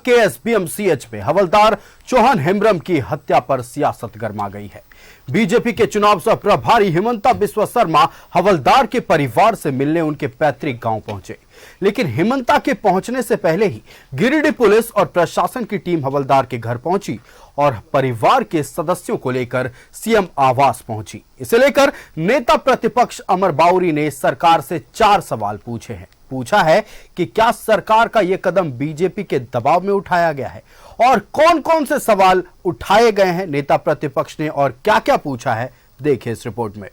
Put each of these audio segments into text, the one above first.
के एसबीएमसीएच में हवलदार चौहान हेम्ब्रम की हत्या पर सियासत गर्मा गई है। बीजेपी के चुनाव सह प्रभारी हिमंता बिस्वा शर्मा हवलदार के परिवार से मिलने उनके पैतृक गांव पहुंचे, लेकिन हिमंता के पहुंचने से पहले ही गिरिडीह पुलिस और प्रशासन की टीम हवलदार के घर पहुंची और परिवार के सदस्यों को लेकर सीएम आवास पहुंची। इसे लेकर नेता प्रतिपक्ष अमर बाउरी ने सरकार से 4 सवाल पूछे हैं। पूछा है कि क्या सरकार का यह कदम बीजेपी के दबाव में उठाया गया है और कौन कौन से सवाल उठाए गए हैं नेता प्रतिपक्ष ने और क्या क्या पूछा है, देखिए इस रिपोर्ट में।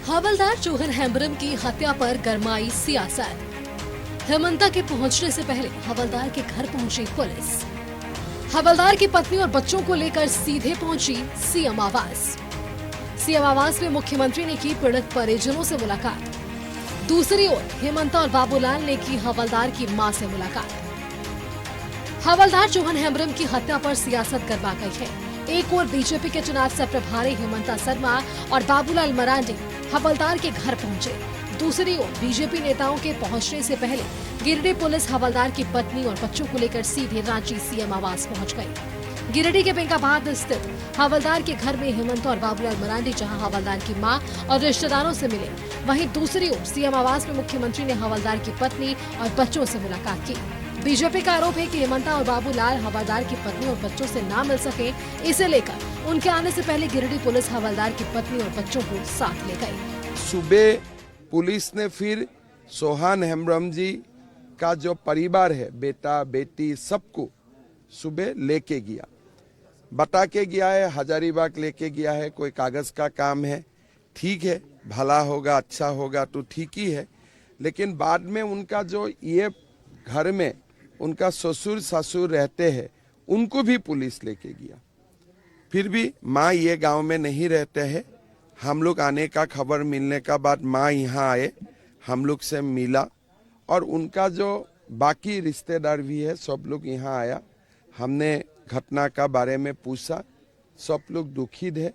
हवलदार चौहान हेम्ब्रम की हत्या पर गरमाई सियासत। हेमंता के पहुंचने से पहले हवलदार के घर पहुंची पुलिस। हवलदार की पत्नी और बच्चों को लेकर सीधे पहुंची सीएम आवास। सीएम आवास में मुख्यमंत्री ने की पीड़ित परिजनों से मुलाकात। दूसरी ओर हेमंता और बाबूलाल ने की हवलदार की मां से मुलाकात। हवलदार चौहान हेम्ब्रम की हत्या पर सियासत गरमा गई है। एक ओर बीजेपी के चुनाव से प्रभारी हिमंता शर्मा और बाबूलाल मरांडी हवलदार के घर पहुंचे। दूसरी ओर बीजेपी नेताओं के पहुंचने से पहले गिरिडीह पुलिस हवलदार की पत्नी और बच्चों को लेकर सीधे रांची सीएम आवास पहुंच गई। गिरिडीह के बेंकाबाद स्थित हवलदार के घर में हेमंता और बाबूलाल मरांडी जहां हवलदार की मां और रिश्तेदारों से मिले, वहीं दूसरी ओर सीएम आवास में मुख्यमंत्री ने हवलदार की पत्नी और बच्चों से मुलाकात की। बीजेपी का आरोप है कि हेमंता और बाबूलाल हवलदार की पत्नी और बच्चों से ना मिल सके, इसे लेकर उनके आने से पहले गिरिडीह पुलिस हवलदार की पत्नी और बच्चों को साथ ले गई। सुबह पुलिस ने फिर चौहान हेम्ब्रम जी का जो परिवार है, बेटा बेटी, सबको सुबह लेके गया, बता के गया है, हजारीबाग लेके गया है। कोई कागज का काम है, ठीक है, भला होगा, अच्छा होगा तो ठीक ही है। लेकिन बाद में उनका जो ये घर में उनका ससुर ससुर रहते हैं, उनको भी पुलिस लेके गया। फिर भी माँ ये गांव में नहीं रहते हैं। हम लोग आने का खबर मिलने का बाद माँ यहाँ आए, हम लोग से मिला और उनका जो बाकी रिश्तेदार भी है सब लोग यहाँ आया। हमने घटना का बारे में पूछा, सब लोग दुखित है।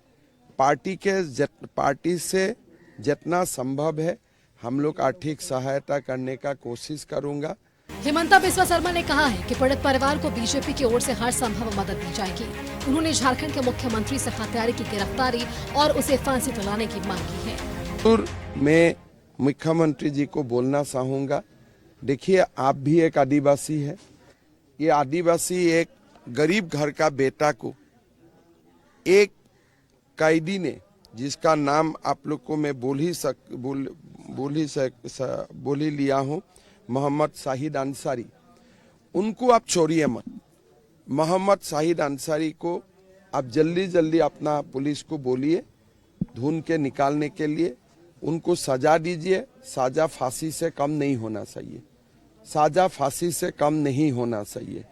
पार्टी से जितना संभव है हम लोग आर्थिक सहायता करने का कोशिश करूँगा। हिमंता बिस्वा शर्मा ने कहा है कि पीड़ित परिवार को बीजेपी की ओर से हर संभव मदद दी जाएगी। उन्होंने झारखंड के मुख्यमंत्री से हत्यारे की गिरफ्तारी और उसे फांसी दिलाने की मांग की है। मैं मुख्यमंत्री जी को बोलना चाहूँगा, देखिए आप भी एक आदिवासी है। ये आदिवासी एक गरीब घर का बेटा को एक कैदी ने, जिसका नाम आप लोग को मैं बोल ही लिया हूँ, मोहम्मद शाहिद अंसारी, उनको आप छोड़िए मत। मोहम्मद शाहिद अंसारी को आप जल्दी जल्दी अपना पुलिस को बोलिए ढूंढ के निकालने के लिए, उनको सजा दीजिए। सजा फांसी से कम नहीं होना चाहिए, सजा फांसी से कम नहीं होना चाहिए।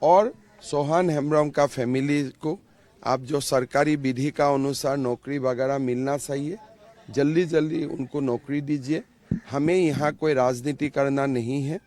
और चौहान हेम्ब्रम का फैमिली को आप जो सरकारी विधि का अनुसार नौकरी वगैरह मिलना चाहिए, जल्दी जल्दी उनको नौकरी दीजिए। हमें यहाँ कोई राजनीति करना नहीं है।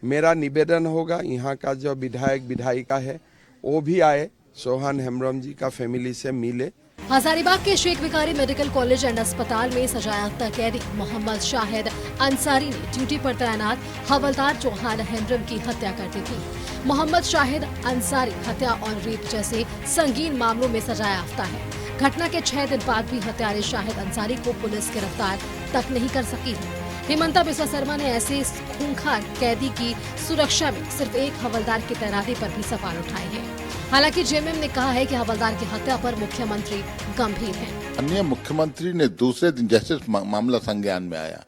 मेरा निवेदन होगा, यहाँ का जो विधायक विधायिका है वो भी आए, चौहान हेम्ब्रम जी का फैमिली से मिले। हजारीबाग के शेख विकारी मेडिकल कॉलेज एंड अस्पताल में सजायाफ्ता कैदी मोहम्मद शाहिद अंसारी ने ड्यूटी पर तैनात हवलदार चौहान हेम्ब्रम की हत्या कर दी थी। मोहम्मद शाहिद अंसारी हत्या और रेप जैसे संगीन मामलों में सजायाफ्ता है। घटना के 6 दिन बाद भी हत्यारे शाहिद अंसारी को पुलिस गिरफ्तार तक नहीं कर सकी है। हिमंता बिस्वा शर्मा ने ऐसे खूंखार कैदी की सुरक्षा में सिर्फ एक हवलदार की तैनाती पर भी सवाल उठाए हैं। हालांकि जेएमएम ने कहा है कि हवलदार की हत्या पर मुख्यमंत्री गंभीर हैं। अन्य मुख्यमंत्री ने दूसरे दिन जैसे मामला संज्ञान में आया,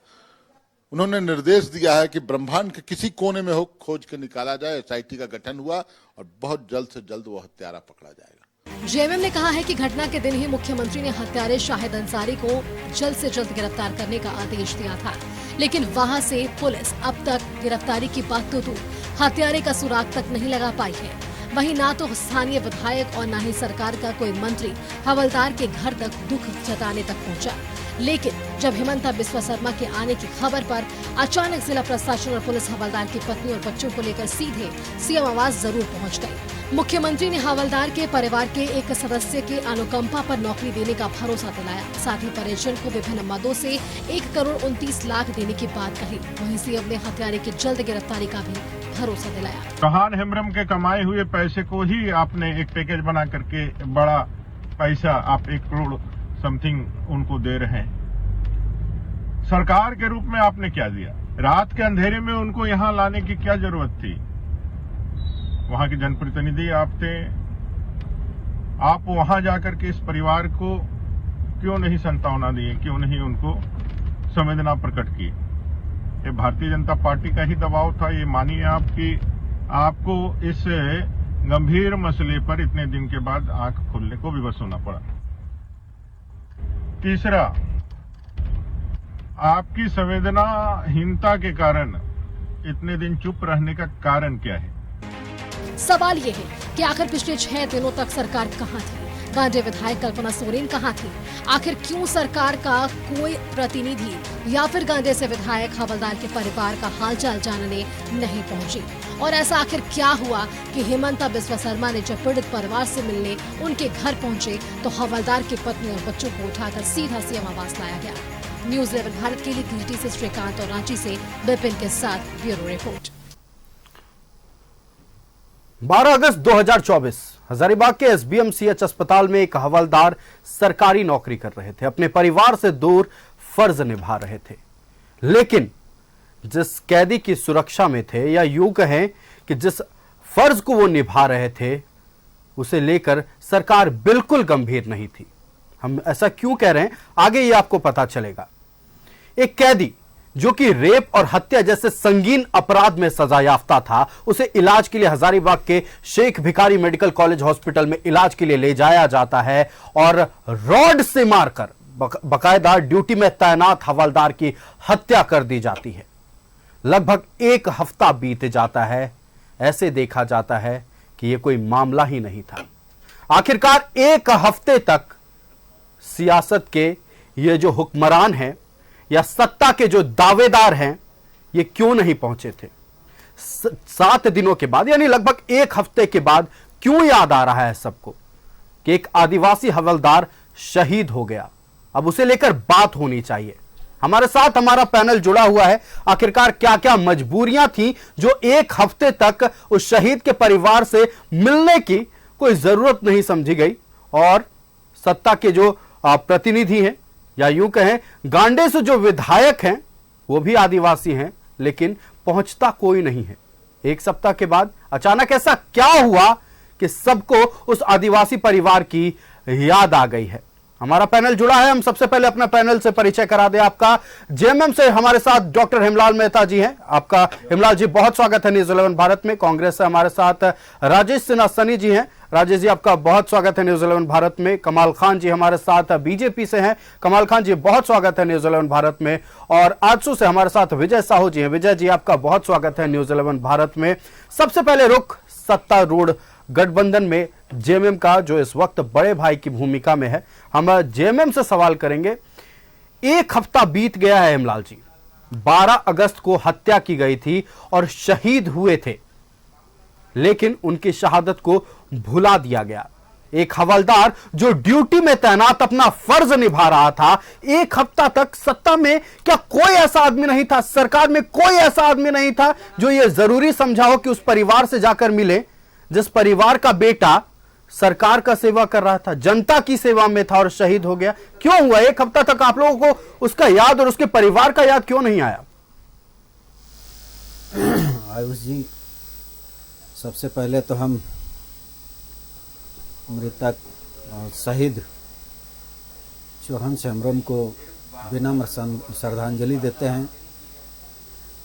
उन्होंने निर्देश दिया है कि ब्रह्मांड के किसी कोने में हो खोज के निकाला जाए। एसआईटी का गठन हुआ और बहुत जल्द से जल्द वो हत्यारा पकड़ा जाएगा। जेएमएम ने कहा है कि घटना के दिन ही मुख्यमंत्री ने हत्यारे शाहिद अंसारी को जल्द से जल्द गिरफ्तार करने का आदेश दिया था, लेकिन वहां से पुलिस अब तक गिरफ्तारी की बात तो दूर, हत्यारे का सुराग तक नहीं लगा पाई है। वहीं ना तो स्थानीय विधायक और न ही सरकार का कोई मंत्री हवलदार के घर तक दुख जताने तक पहुंचा। लेकिन जब हिमंता बिस्वा शर्मा के आने की खबर पर अचानक जिला प्रशासन और पुलिस हवलदार की पत्नी और बच्चों को लेकर सीधे सीएम आवास जरूर पहुंच गई। मुख्यमंत्री ने हवलदार के परिवार के एक सदस्य के अनुकंपा पर नौकरी देने का भरोसा दिलाया। साथ ही परिजन को विभिन्न मदों से 1 करोड़ 29 लाख देने की बात कही। वहीं सीएम ने हत्यारे की जल्द गिरफ्तारी का भी भरोसा दिलाया। चौहान हेम्ब्रम के कमाए हुए पैसे को ही आपने एक पैकेज बना करके बड़ा पैसा आप 1 करोड़ समथिंग उनको दे रहे हैं। सरकार के रूप में आपने क्या दिया? रात के अंधेरे में उनको यहां लाने की क्या जरूरत थी? वहां के जनप्रतिनिधि आप थे, आप वहां जाकर के इस परिवार को क्यों नहीं सांत्वना दिए, क्यों नहीं उनको संवेदना प्रकट की? ये भारतीय जनता पार्टी का ही दबाव था, ये मानिए आपको इस गंभीर मसले पर इतने दिन के बाद आंख खोलने को विवश होना पड़ा। तीसरा, आपकी संवेदनाहीनता के कारण इतने दिन चुप रहने का कारण क्या है? सवाल ये है कि आखिर पिछले 6 दिनों तक सरकार कहां थी? गांधी विधायक कल्पना सोरेन कहां थी? आखिर क्यों सरकार का कोई प्रतिनिधि या फिर गांधी से विधायक हवलदार के परिवार का हालचाल जानने नहीं पहुंची? और ऐसा आखिर क्या हुआ कि हेमंता बिस्वा शर्मा ने जब पीड़ित परिवार से मिलने उनके घर पहुंचे तो हवलदार की पत्नी और बच्चों को उठाकर सीधा सीएम आवास लाया गया? न्यूज़ 11 भारत के लिए दिल्ली से श्रीकांत और रांची से विपिन के साथ ब्यूरो रिपोर्ट। 12 अगस्त 2024 हजारीबाग के SBMCH अस्पताल में एक हवलदार सरकारी नौकरी कर रहे थे, अपने परिवार से दूर फर्ज निभा रहे थे। लेकिन जिस कैदी की सुरक्षा में थे, या यूं कहें कि जिस फर्ज को वो निभा रहे थे, उसे लेकर सरकार बिल्कुल गंभीर नहीं थी। हम ऐसा क्यों कह रहे हैं, आगे ये आपको पता चलेगा। एक कैदी जो कि रेप और हत्या जैसे संगीन अपराध में सजा याफ्ता था, उसे इलाज के लिए हजारीबाग के Sheikh Bhikhari medical college hospital में इलाज के लिए ले जाया जाता है और रॉड से मारकर बकायदा ड्यूटी में तैनात हवलदार की हत्या कर दी जाती है। लगभग 1 हफ्ता बीत जाता है, ऐसे देखा जाता है कि यह कोई मामला ही नहीं था। आखिरकार 1 हफ्ते तक सियासत के ये जो हुक्मरान हैं या सत्ता के जो दावेदार हैं, ये क्यों नहीं पहुंचे थे? 7 दिनों के बाद, यानी लगभग 1 हफ्ते के बाद क्यों याद आ रहा है सबको कि एक आदिवासी हवलदार शहीद हो गया? अब उसे लेकर बात होनी चाहिए। हमारे साथ हमारा पैनल जुड़ा हुआ है। आखिरकार क्या क्या मजबूरियां थी जो 1 हफ्ते तक उस शहीद के परिवार से मिलने की कोई जरूरत नहीं समझी गई, और सत्ता के जो प्रतिनिधि हैं या यूं कहें गांडे से जो विधायक हैं, वो भी आदिवासी हैं, लेकिन पहुंचता कोई नहीं है। 1 सप्ताह के बाद अचानक ऐसा क्या हुआ कि सबको उस आदिवासी परिवार की याद आ गई है? हमारा पैनल जुड़ा है। हम सबसे पहले अपना पैनल से परिचय करा दें आपका। जेएमएम से हमारे साथ डॉक्टर हेमलाल मेहता जी हैं। आपका हेमलाल जी बहुत स्वागत है न्यूज़ 11 भारत में। कांग्रेस से हमारे साथ राजेश सिन्हा सनी जी हैं। राजेश जी आपका बहुत स्वागत है न्यूज़ 11 भारत में। कमाल खान जी हमारे साथ बीजेपी से हैं। कमाल खान जी बहुत स्वागत है न्यूज़ 11 भारत में। और आजसू से हमारे साथ विजय साहू जी हैं। विजय जी आपका बहुत स्वागत है न्यूज़ 11 भारत में। सबसे पहले रुख सत्तारूढ़ गठबंधन में जेएमएम का, जो इस वक्त बड़े भाई की भूमिका में है। हम जेएमएम से सवाल करेंगे। 1 हफ्ता बीत गया है हेमलाल जी, 12 अगस्त को हत्या की गई थी और शहीद हुए थे, लेकिन उनकी शहादत को भुला दिया गया। एक हवलदार जो ड्यूटी में तैनात अपना फर्ज निभा रहा था, 1 हफ्ता तक सत्ता में क्या कोई ऐसा आदमी नहीं था, सरकार में कोई ऐसा आदमी नहीं था जो यह जरूरी समझा हो कि उस परिवार से जाकर मिले जिस परिवार का बेटा सरकार का सेवा कर रहा था, जनता की सेवा में था और शहीद हो गया? क्यों हुआ 1 हफ्ता तक आप लोगों को उसका याद और उसके परिवार का याद क्यों नहीं आया? आयुष जी, सबसे पहले तो हम मृतक और शहीद चौहान हेम्ब्रम को विनम्र श्रद्धांजलि देते हैं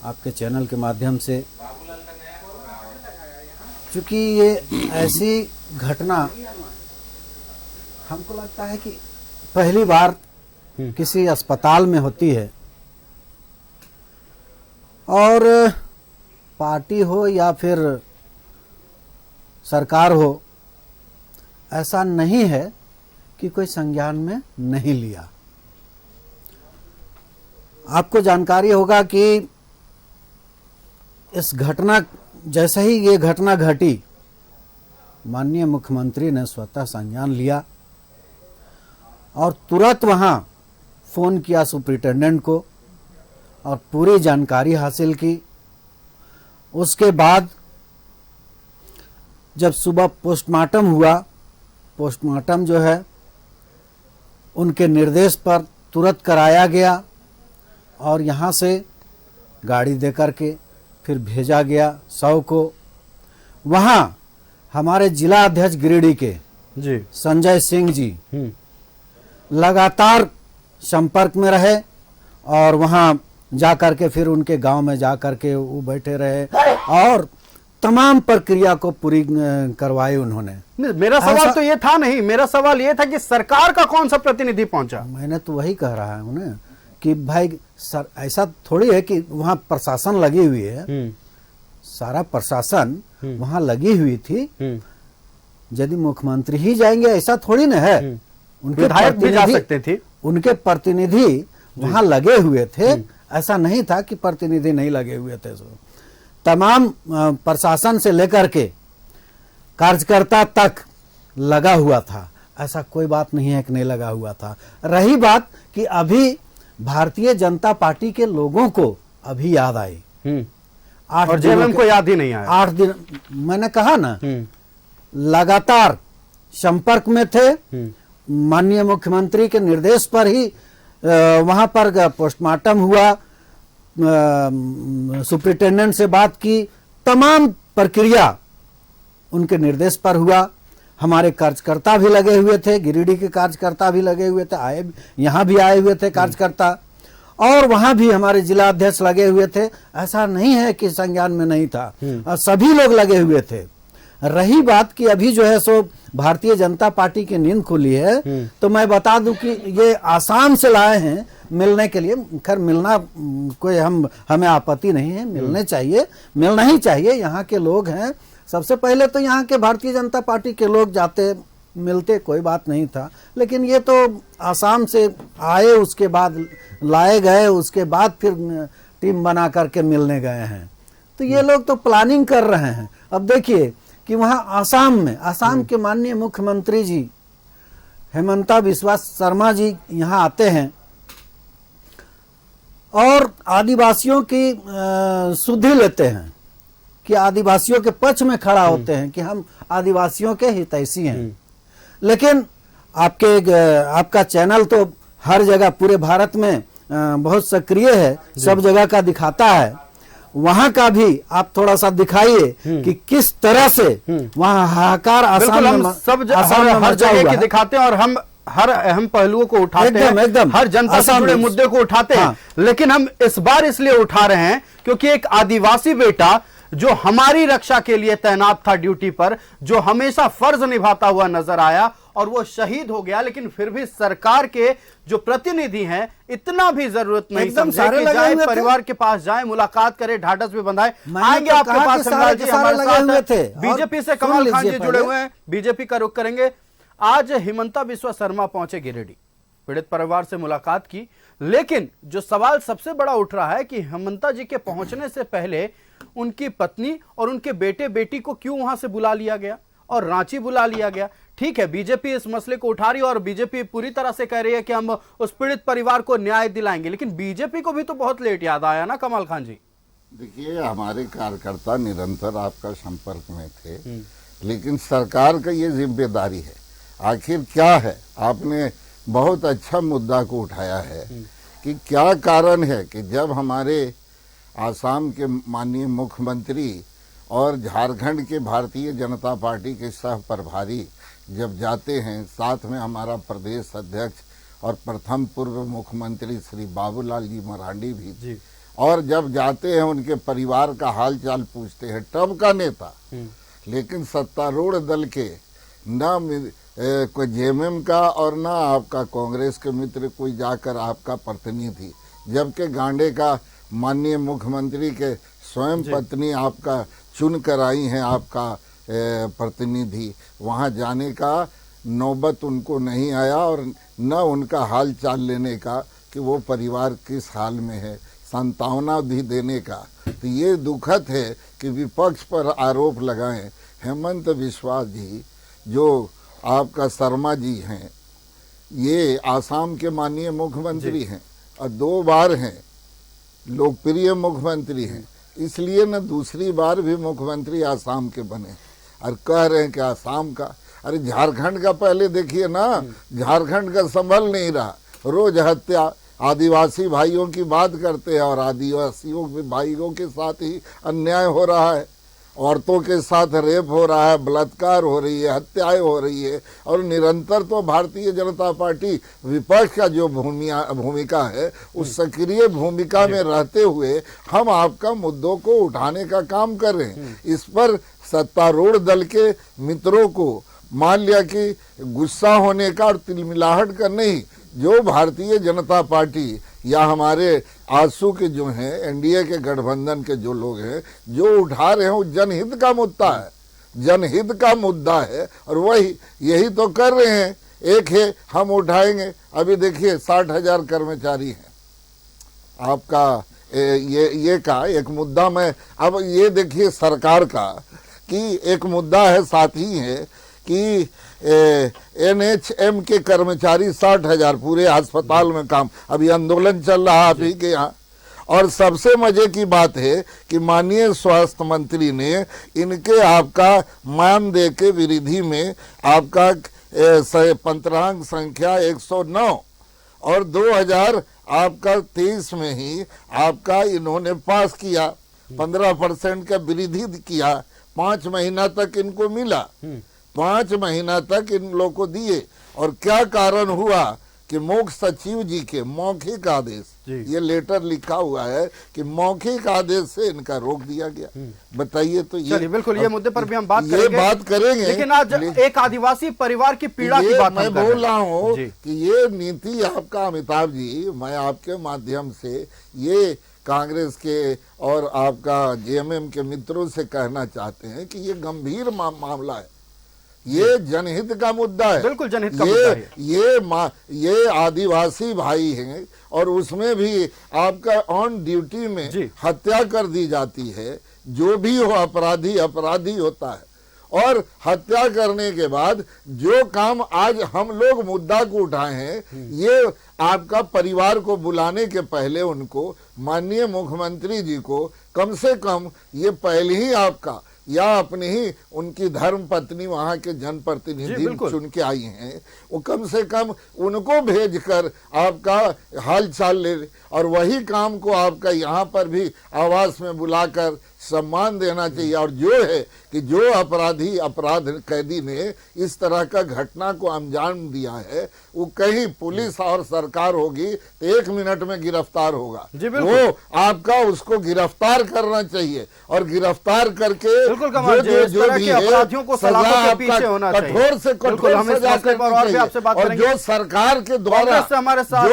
आपके चैनल के माध्यम से। क्योंकि ये ऐसी घटना हमको लगता है कि पहली बार किसी अस्पताल में होती है, और पार्टी हो या फिर सरकार हो, ऐसा नहीं है कि कोई संज्ञान में नहीं लिया। आपको जानकारी होगा कि इस घटना, जैसे ही ये घटना घटी, माननीय मुख्यमंत्री ने स्वतः संज्ञान लिया और तुरंत वहां फोन किया सुपरिटेंडेंट को और पूरी जानकारी हासिल की। उसके बाद जब सुबह पोस्टमार्टम हुआ, पोस्टमार्टम जो है उनके निर्देश पर तुरंत कराया गया और यहाँ से गाड़ी दे करके फिर भेजा गया शव को। वहाँ हमारे जिला अध्यक्ष गिरिडीह के जी संजय सिंह जी लगातार संपर्क में रहे और वहाँ जा करके फिर उनके गांव में जा करके वो बैठे रहे और तमाम प्रक्रिया को पूरी करवाई उन्होंने। मेरा सवाल तो ये था नहीं, मेरा सवाल ये था कि सरकार का कौन सा प्रतिनिधि पहुंचा? मैंने तो वही कह रहा है उन्हें कि भाई सर ऐसा थोड़ी है कि वहाँ प्रशासन लगी हुई है, सारा प्रशासन वहाँ लगी हुई थी। यदि मुख्यमंत्री ही जाएंगे ऐसा थोड़ी ना है, उनके विधायक भी जा सकते थे, उनके प्रतिनिधि वहाँ लगे हुए थे। ऐसा नहीं था कि प्रतिनिधि नहीं लगे हुए थे। तमाम प्रशासन से लेकर के कार्यकर्ता तक लगा हुआ था, ऐसा कोई बात नहीं है कि नहीं लगा हुआ था। रही बात कि अभी भारतीय जनता पार्टी के लोगों को अभी याद आई, और जेएमएम को याद ही नहीं आया। 8 दिन मैंने कहा ना, लगातार संपर्क में थे। माननीय मुख्यमंत्री के निर्देश पर ही वहां पर पोस्टमार्टम हुआ, सुप्रिंटेंडेंट से बात की, तमाम प्रक्रिया उनके निर्देश पर हुआ। हमारे कार्यकर्ता भी लगे हुए थे, गिरिडीह के कार्यकर्ता भी लगे हुए थे, आए यहाँ भी आए हुए थे कार्यकर्ता, और वहां भी हमारे जिला अध्यक्ष लगे हुए थे। ऐसा नहीं है कि संज्ञान में नहीं था, सभी लोग लगे हुए थे। रही बात कि अभी जो है सो भारतीय जनता पार्टी की नींद खुली है, तो मैं बता दूं कि ये आसाम से लाए हैं मिलने के लिए। खैर मिलना कोई हमें आपत्ति नहीं है, मिलने चाहिए, मिलना ही चाहिए। यहाँ के लोग हैं, सबसे पहले तो यहाँ के भारतीय जनता पार्टी के लोग जाते मिलते, कोई बात नहीं था। लेकिन ये तो आसाम से आए, उसके बाद लाए गए, उसके बाद फिर टीम बना करके मिलने गए हैं। तो ये लोग तो प्लानिंग कर रहे हैं। अब देखिए कि वहाँ आसाम में आसाम के माननीय मुख्यमंत्री जी हेमंता बिस्वा शर्मा जी यहाँ आते हैं और आदिवासियों की सुधि लेते हैं, कि आदिवासियों के पक्ष में खड़ा होते हैं कि हम आदिवासियों के हितैषी हैं। लेकिन आपका चैनल तो हर जगह पूरे भारत में बहुत सक्रिय है, सब जगह का दिखाता है। वहां का भी आप थोड़ा सा दिखाइए कि किस तरह से वहां हाहाकार आसाम में हर जगह की दिखाते हैं और हम हर अहम पहलुओं को उठाते हैं, एकदम हर जनता से जुड़े मुद्दे को उठाते हैं। लेकिन हम इस बार इसलिए उठा रहे हैं क्योंकि एक आदिवासी बेटा जो हमारी रक्षा के लिए तैनात था ड्यूटी पर, जो हमेशा फर्ज निभाता हुआ नजर आया और वो शहीद हो गया। लेकिन फिर भी सरकार के जो प्रतिनिधि हैं इतना भी जरूरत नहीं समझे कि जाए परिवार के पास जाए, मुलाकात करे, ढाढ़स भी बंधाए। आएंगे आपके पास हमारे साथ बीजेपी से कमाल खान जी जुड़े हुए हैं, बीजेपी का रुख करेंगे। आज हेमंता बिस्वा शर्मा पहुंचे गिरिडीह, पीड़ित परिवार से मुलाकात की। लेकिन जो सवाल सबसे बड़ा उठ रहा है कि हेमंता जी के पहुंचने से पहले उनकी पत्नी और उनके बेटे बेटी को क्यों वहां से बुला लिया गया और रांची बुला लिया गया। ठीक है, बीजेपी इस मसले को उठा रही है और बीजेपी पूरी तरह से कह रही है कि हम उस पीड़ित परिवार को न्याय दिलाएंगे, लेकिन बीजेपी को भी तो बहुत लेट याद आया ना कमाल खान जी। देखिए, हमारे कार्यकर्ता निरंतर आपका संपर्क में थे, लेकिन सरकार का ये जिम्मेदारी है। आखिर क्या है, आपने बहुत अच्छा मुद्दा को उठाया है कि क्या कारण है कि जब हमारे आसाम के माननीय मुख्यमंत्री और झारखंड के भारतीय जनता पार्टी के सह प्रभारी जब जाते हैं, साथ में हमारा प्रदेश अध्यक्ष और प्रथम पूर्व मुख्यमंत्री श्री बाबूलाल जी मरांडी भी जी, और जब जाते हैं उनके परिवार का हाल चाल पूछते हैं, तब का नेता। लेकिन सत्तारूढ़ दल के न कोई जेएमएम का और ना आपका कांग्रेस के मित्र कोई जाकर आपका प्रतिनिधि, जबकि गांडे का माननीय मुख्यमंत्री के स्वयं पत्नी आपका चुन कर आई हैं आपका प्रतिनिधि, वहां जाने का नौबत उनको नहीं आया और न उनका हाल चाल लेने का कि वो परिवार किस हाल में है, सांत्वना भी देने का। तो ये दुखद है कि विपक्ष पर आरोप लगाएं। हेमंत बिस्वा जी जो आपका शर्मा जी हैं, ये आसाम के माननीय मुख्यमंत्री हैं और 2 बार हैं, लोकप्रिय मुख्यमंत्री हैं। इसलिए न दूसरी बार भी मुख्यमंत्री आसाम के बने और कह रहे हैं कि आसाम का, अरे झारखंड का पहले देखिए ना, झारखंड का संभल नहीं रहा, रोज हत्या, आदिवासी भाइयों की बात करते हैं और आदिवासियों के भाइयों के साथ ही अन्याय हो रहा है, औरतों के साथ रेप हो रहा है, बलात्कार हो रही है, हत्याएं हो रही है, और निरंतर तो भारतीय जनता पार्टी विपक्ष का जो भूमिका है उस सक्रिय भूमिका में रहते हुए हम आपका मुद्दों को उठाने का काम कर रहे हैं। इस पर सत्तारूढ़ दल के मित्रों को मान लिया कि गुस्सा होने का और तिलमिलाहट का नहीं, जो भारतीय जनता पार्टी या हमारे आंसू के जो हैं एनडीए के गठबंधन के जो लोग हैं जो उठा रहे हैं वो जनहित का मुद्दा है, जनहित का मुद्दा है, और वही यही तो कर रहे हैं। एक है हम उठाएंगे, अभी देखिए 60,000 कर्मचारी हैं आपका, ये का एक मुद्दा में, अब ये देखिए सरकार का कि एक मुद्दा है, साथ ही है कि एनएचएम के कर्मचारी 60,000 पूरे अस्पताल में काम, अभी आंदोलन चल रहा आप ही के यहाँ। और सबसे मजे की बात है कि माननीय स्वास्थ्य मंत्री ने इनके आपका मानदेय के विरोधी में आपका पंत्रांग संख्या 109 और 2023 में ही आपका इन्होंने पास किया, 15% का वृद्धि किया, 5 महीना तक इनको मिला, 5 महीना तक इन लोगों को दिए। और क्या कारण हुआ कि मुख्य सचिव जी के मौखिक आदेश, ये लेटर लिखा हुआ है कि मौखिक आदेश से इनका रोक दिया गया। बताइए तो ये बिल्कुल ये मुद्दे पर भी हम बात करेंगे, लेकिन आज एक आदिवासी परिवार की पीड़ा की बात मैं बोल रहा हूँ कि ये नीति आपका अमिताभ जी, मैं आपके माध्यम से ये कांग्रेस के और आपका जेएमएम के मित्रों से कहना चाहते हैं कि ये गंभीर मामला है, ये जनहित का मुद्दा है, बिल्कुल जनहित का मुद्दा है। ये आदिवासी भाई हैं और उसमें भी आपका ऑन ड्यूटी में हत्या कर दी जाती है, जो भी हो अपराधी अपराधी होता है, और हत्या करने के बाद जो काम आज हम लोग मुद्दा को उठाए हैं, ये आपका परिवार को बुलाने के पहले उनको माननीय मुख्यमंत्री जी को कम से कम ये पहले ही आपका या अपनी ही उनकी धर्म पत्नी वहां के जनप्रतिनिधि चुन के आई हैं, वो कम से कम उनको भेजकर आपका हाल चाल ले, और वही काम को आपका यहाँ पर भी आवास में बुलाकर सम्मान देना चाहिए। और जो है कि जो अपराध कैदी ने इस तरह का घटना को अंजाम दिया है, वो कहीं पुलिस और सरकार होगी तो 1 मिनट में गिरफ्तार होगा, वो आपका उसको गिरफ्तार करना चाहिए, और गिरफ्तार करके जो भी अपराधियों को सलाखों के पीछे होना चाहिए, कठोर से कठोर सजा करनी चाहिए। और जो सरकार के द्वारा हमारे साथ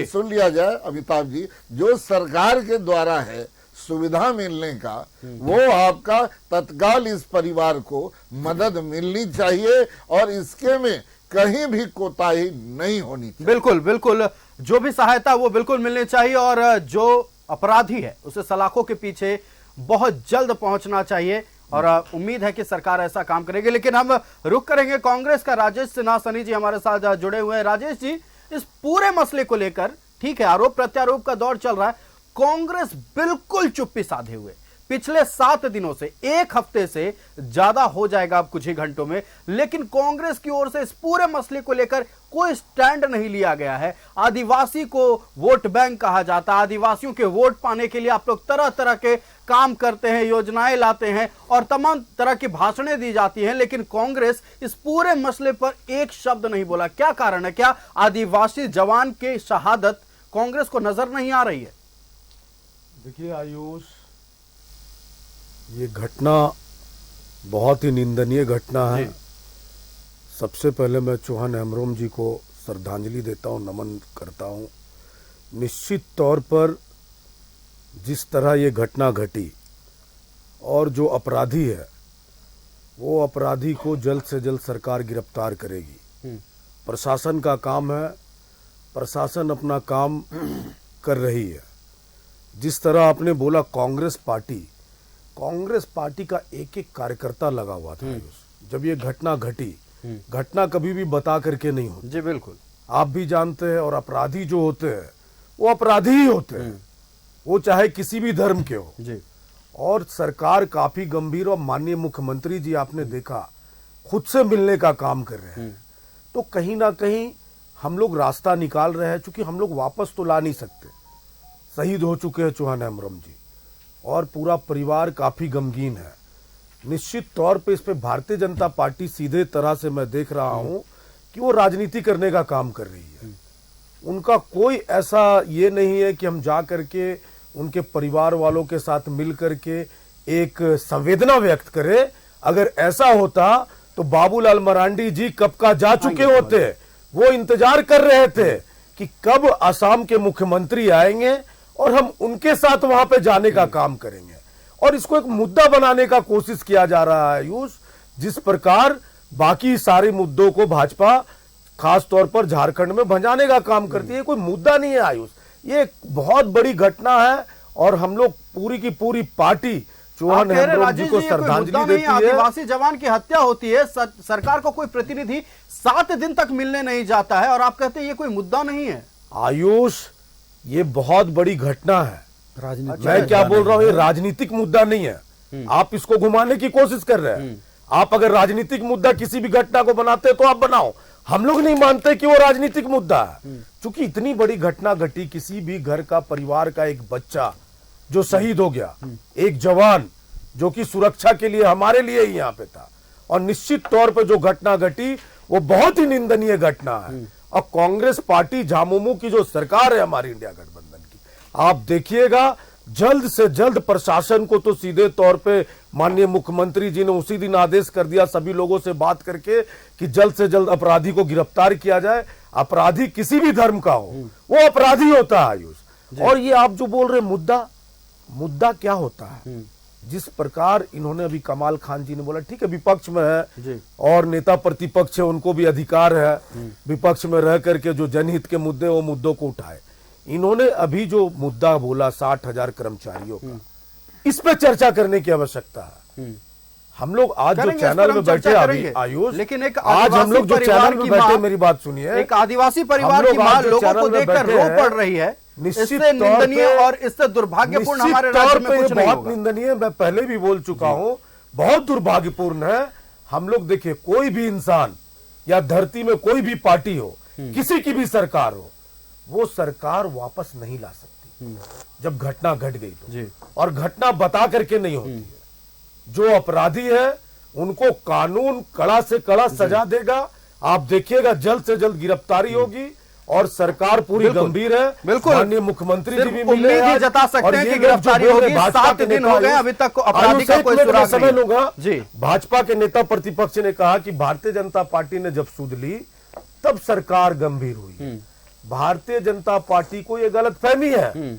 सुन लिया जाए अमिताभ जी, जो सरकार के द्वारा है सुविधा मिलने का, वो आपका तत्काल इस परिवार को मदद मिलनी चाहिए और इसके में कहीं भी कोताही नहीं होनी चाहिए। बिल्कुल बिल्कुल, जो भी सहायता वो बिल्कुल मिलनी चाहिए, और जो अपराधी है उसे सलाखों के पीछे बहुत जल्द पहुंचना चाहिए, और उम्मीद है कि सरकार ऐसा काम करेगी। लेकिन हम रुक करेंगे, कांग्रेस का राजेश सिन्हा सनी जी हमारे साथ जुड़े हुए हैं। राजेश जी, इस पूरे मसले को लेकर ठीक है आरोप प्रत्यारोप का दौर चल रहा है, कांग्रेस बिल्कुल चुप्पी साधे हुए पिछले 7 दिनों से, 1 हफ्ते से ज्यादा हो जाएगा अब कुछ ही घंटों में, लेकिन कांग्रेस की ओर से इस पूरे मसले को लेकर कोई स्टैंड नहीं लिया गया है। आदिवासी को वोट बैंक कहा जाता है, आदिवासियों के वोट पाने के लिए आप लोग तरह तरह के काम करते हैं, योजनाएं लाते हैं और तमाम तरह की भाषणें दी जाती हैं, लेकिन कांग्रेस इस पूरे मसले पर एक शब्द नहीं बोला। क्या कारण है? क्या आदिवासी जवान के शहादत कांग्रेस को नजर नहीं आ रही है? देखिए आयुष, ये घटना बहुत ही निंदनीय घटना है। सबसे पहले मैं चौहान हेम्ब्रम जी को श्रद्धांजलि देता हूं, नमन करता हूं। निश्चित तौर पर जिस तरह ये घटना घटी और जो अपराधी है वो अपराधी को जल्द से जल्द सरकार गिरफ्तार करेगी। प्रशासन का काम है, प्रशासन अपना काम कर रही है। जिस तरह आपने बोला कांग्रेस पार्टी का एक एक कार्यकर्ता लगा हुआ था जब ये घटना घटी। घटना कभी भी बता करके नहीं होती। जी बिल्कुल, आप भी जानते हैं, और अपराधी जो होते हैं वो अपराधी ही होते हैं, वो चाहे किसी भी धर्म के हो। जी। और सरकार काफी गंभीर, और माननीय मुख्यमंत्री जी आपने देखा खुद से मिलने का काम कर रहे हैं। तो कहीं ना कहीं हम लोग रास्ता निकाल रहे हैं, क्योंकि हम लोग वापस तो ला नहीं सकते। शहीद हो चुके हैं चौहान हेम्ब्रम जी, और पूरा परिवार काफी गमगीन है। निश्चित तौर पे इस पे भारतीय जनता पार्टी सीधे तरह से मैं देख रहा हूं कि वो राजनीति करने का काम कर रही है। उनका कोई ऐसा ये नहीं है कि हम जा करके उनके परिवार वालों के साथ मिल करके एक संवेदना व्यक्त करें। अगर ऐसा होता तो बाबूलाल मरांडी जी कब का जा चुके होते। वो इंतजार कर रहे थे कि कब असम के मुख्यमंत्री आएंगे और हम उनके साथ वहां पे जाने का काम करेंगे। और इसको एक मुद्दा बनाने का कोशिश किया जा रहा है आयुष, जिस प्रकार बाकी सारे मुद्दों को भाजपा खास तौर पर झारखंड में भंजाने का काम करती है। कोई मुद्दा नहीं है आयुष, ये एक बहुत बड़ी घटना है, और हम लोग पूरी की पूरी पार्टी चौहान हेम्ब्रम जी को श्रद्धांजलि देती है। आदिवासी जवान की हत्या होती है, सरकार का कोई प्रतिनिधि 7 दिन तक मिलने नहीं जाता है, और आप कहते हैं ये कोई मुद्दा नहीं है। आयुष, ये बहुत बड़ी घटना है। राजनीति मैं क्या बोल रहा हूँ, ये राजनीतिक मुद्दा नहीं है। आप इसको घुमाने की कोशिश कर रहे हैं। आप अगर राजनीतिक मुद्दा किसी भी घटना को बनाते तो आप बनाओ, हम लोग नहीं मानते कि वो राजनीतिक मुद्दा है। क्योंकि इतनी बड़ी घटना घटी, किसी भी घर का, परिवार का एक बच्चा जो शहीद हो गया, एक जवान जो कि सुरक्षा के लिए हमारे लिए ही यहाँ पे था, और निश्चित तौर पे जो घटना घटी वो बहुत ही निंदनीय घटना है। और कांग्रेस पार्टी झामुमो की जो सरकार है हमारी इंडिया गठबंधन की, आप देखिएगा जल्द से जल्द प्रशासन को, तो सीधे तौर पे माननीय मुख्यमंत्री जी ने उसी दिन आदेश कर दिया सभी लोगों से बात करके कि जल्द से जल्द अपराधी को गिरफ्तार किया जाए। अपराधी किसी भी धर्म का हो, वो अपराधी होता है आयुष। और ये आप जो बोल रहे मुद्दा क्या होता है, जिस प्रकार इन्होंने अभी कमाल खान जी ने बोला, ठीक है विपक्ष में है और नेता प्रतिपक्ष है, उनको भी अधिकार है विपक्ष में रह करके जो जनहित के मुद्दे वो मुद्दों को उठाए। इन्होंने अभी जो मुद्दा बोला 60,000 कर्मचारियों का, इस पे चर्चा करने की आवश्यकता है। हम लोग आज जो चैनल में बैठे अभी आयुष, लेकिन एक आज हम लोग जो चैनल में बैठे, मेरी बात सुनिए, एक आदिवासी परिवार की मां लोगों को देखकर रो पड़ रही है। इससे निंदनीय और इससे दुर्भाग्यपूर्ण हमारे राज्य में कुछ नहीं होगा। बहुत निंदनीय, मैं पहले भी बोल चुका हूं, बहुत दुर्भाग्यपूर्ण है। हम लोग देखिए, कोई भी इंसान या धरती में कोई भी पार्टी हो, किसी की भी सरकार हो, वो सरकार वापस नहीं ला सकती जब घटना घट गई तो, और घटना बता करके नहीं होती है। जो अपराधी है उनको कानून कड़ा से कड़ा सजा देगा। आप देखिएगा जल्द से जल्द गिरफ्तारी होगी, और सरकार पूरी गंभीर है। बिल्कुल, माननीय मुख्यमंत्री जी भी उम्मीद ही जता सकते हैं कि गिरफ्तारी होगी। 7 दिन हो गए, अभी तक अपराधी का कोई सुराग नहीं लूंगा जी। भाजपा के नेता प्रतिपक्ष ने कहा कि भारतीय जनता पार्टी ने जब सुध ली तब सरकार गंभीर हुई। भारतीय जनता पार्टी को यह गलतफहमी है।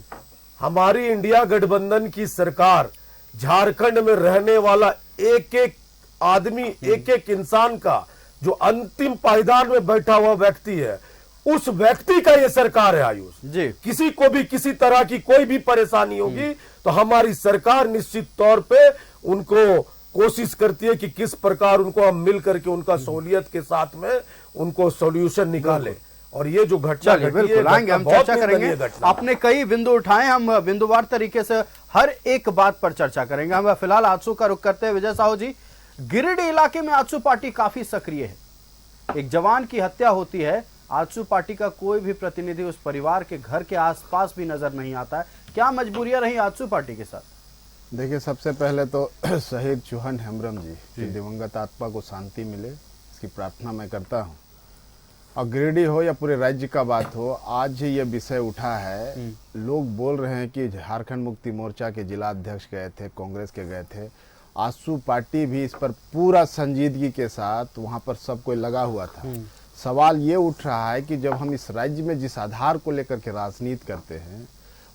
हमारी इंडिया गठबंधन की सरकार झारखंड में रहने वाला एक एक आदमी, एक एक इंसान का जो अंतिम पायदान में बैठा हुआ व्यक्ति है, उस व्यक्ति का ये सरकार है आयुष जी। किसी को भी किसी तरह की कोई भी परेशानी होगी तो हमारी सरकार निश्चित तौर पे उनको कोशिश करती है कि किस प्रकार उनको हम मिल करके उनका सहूलियत के साथ में उनको सॉल्यूशन निकाले। और ये जो घटना बिल्कुल आएंगे, हम चर्चा करेंगे। आपने कई बिंदु उठाए, हम बिंदुवार तरीके से हर एक बात पर चर्चा करेंगे। हम फिलहाल आजसू का रुख करते हैं। विजय साहू जी, गिरिडीह इलाके में आजसू पार्टी काफी सक्रिय है। एक जवान की हत्या होती है, आजसू पार्टी का कोई भी प्रतिनिधि उस परिवार के घर के आसपास भी नजर नहीं आता है। क्या मजबूरियां रही आजसू पार्टी के साथ? देखिए, सबसे पहले तो शहीद चौहान हेम्ब्रम जी की दिवंगत आत्मा को शांति मिले, इसकी प्रार्थना मैं करता हूँ। और गिरिडीह हो या पूरे राज्य का बात हो, आज ये विषय उठा है। लोग बोल रहे हैं कि झारखंड मुक्ति मोर्चा के जिला अध्यक्ष गए थे, कांग्रेस के गए थे, आजसू पार्टी भी इस पर पूरा संजीदगी के साथ वहाँ पर सब कोई लगा हुआ था। सवाल ये उठ रहा है कि जब हम इस राज्य में जिस आधार को लेकर के राजनीति करते हैं,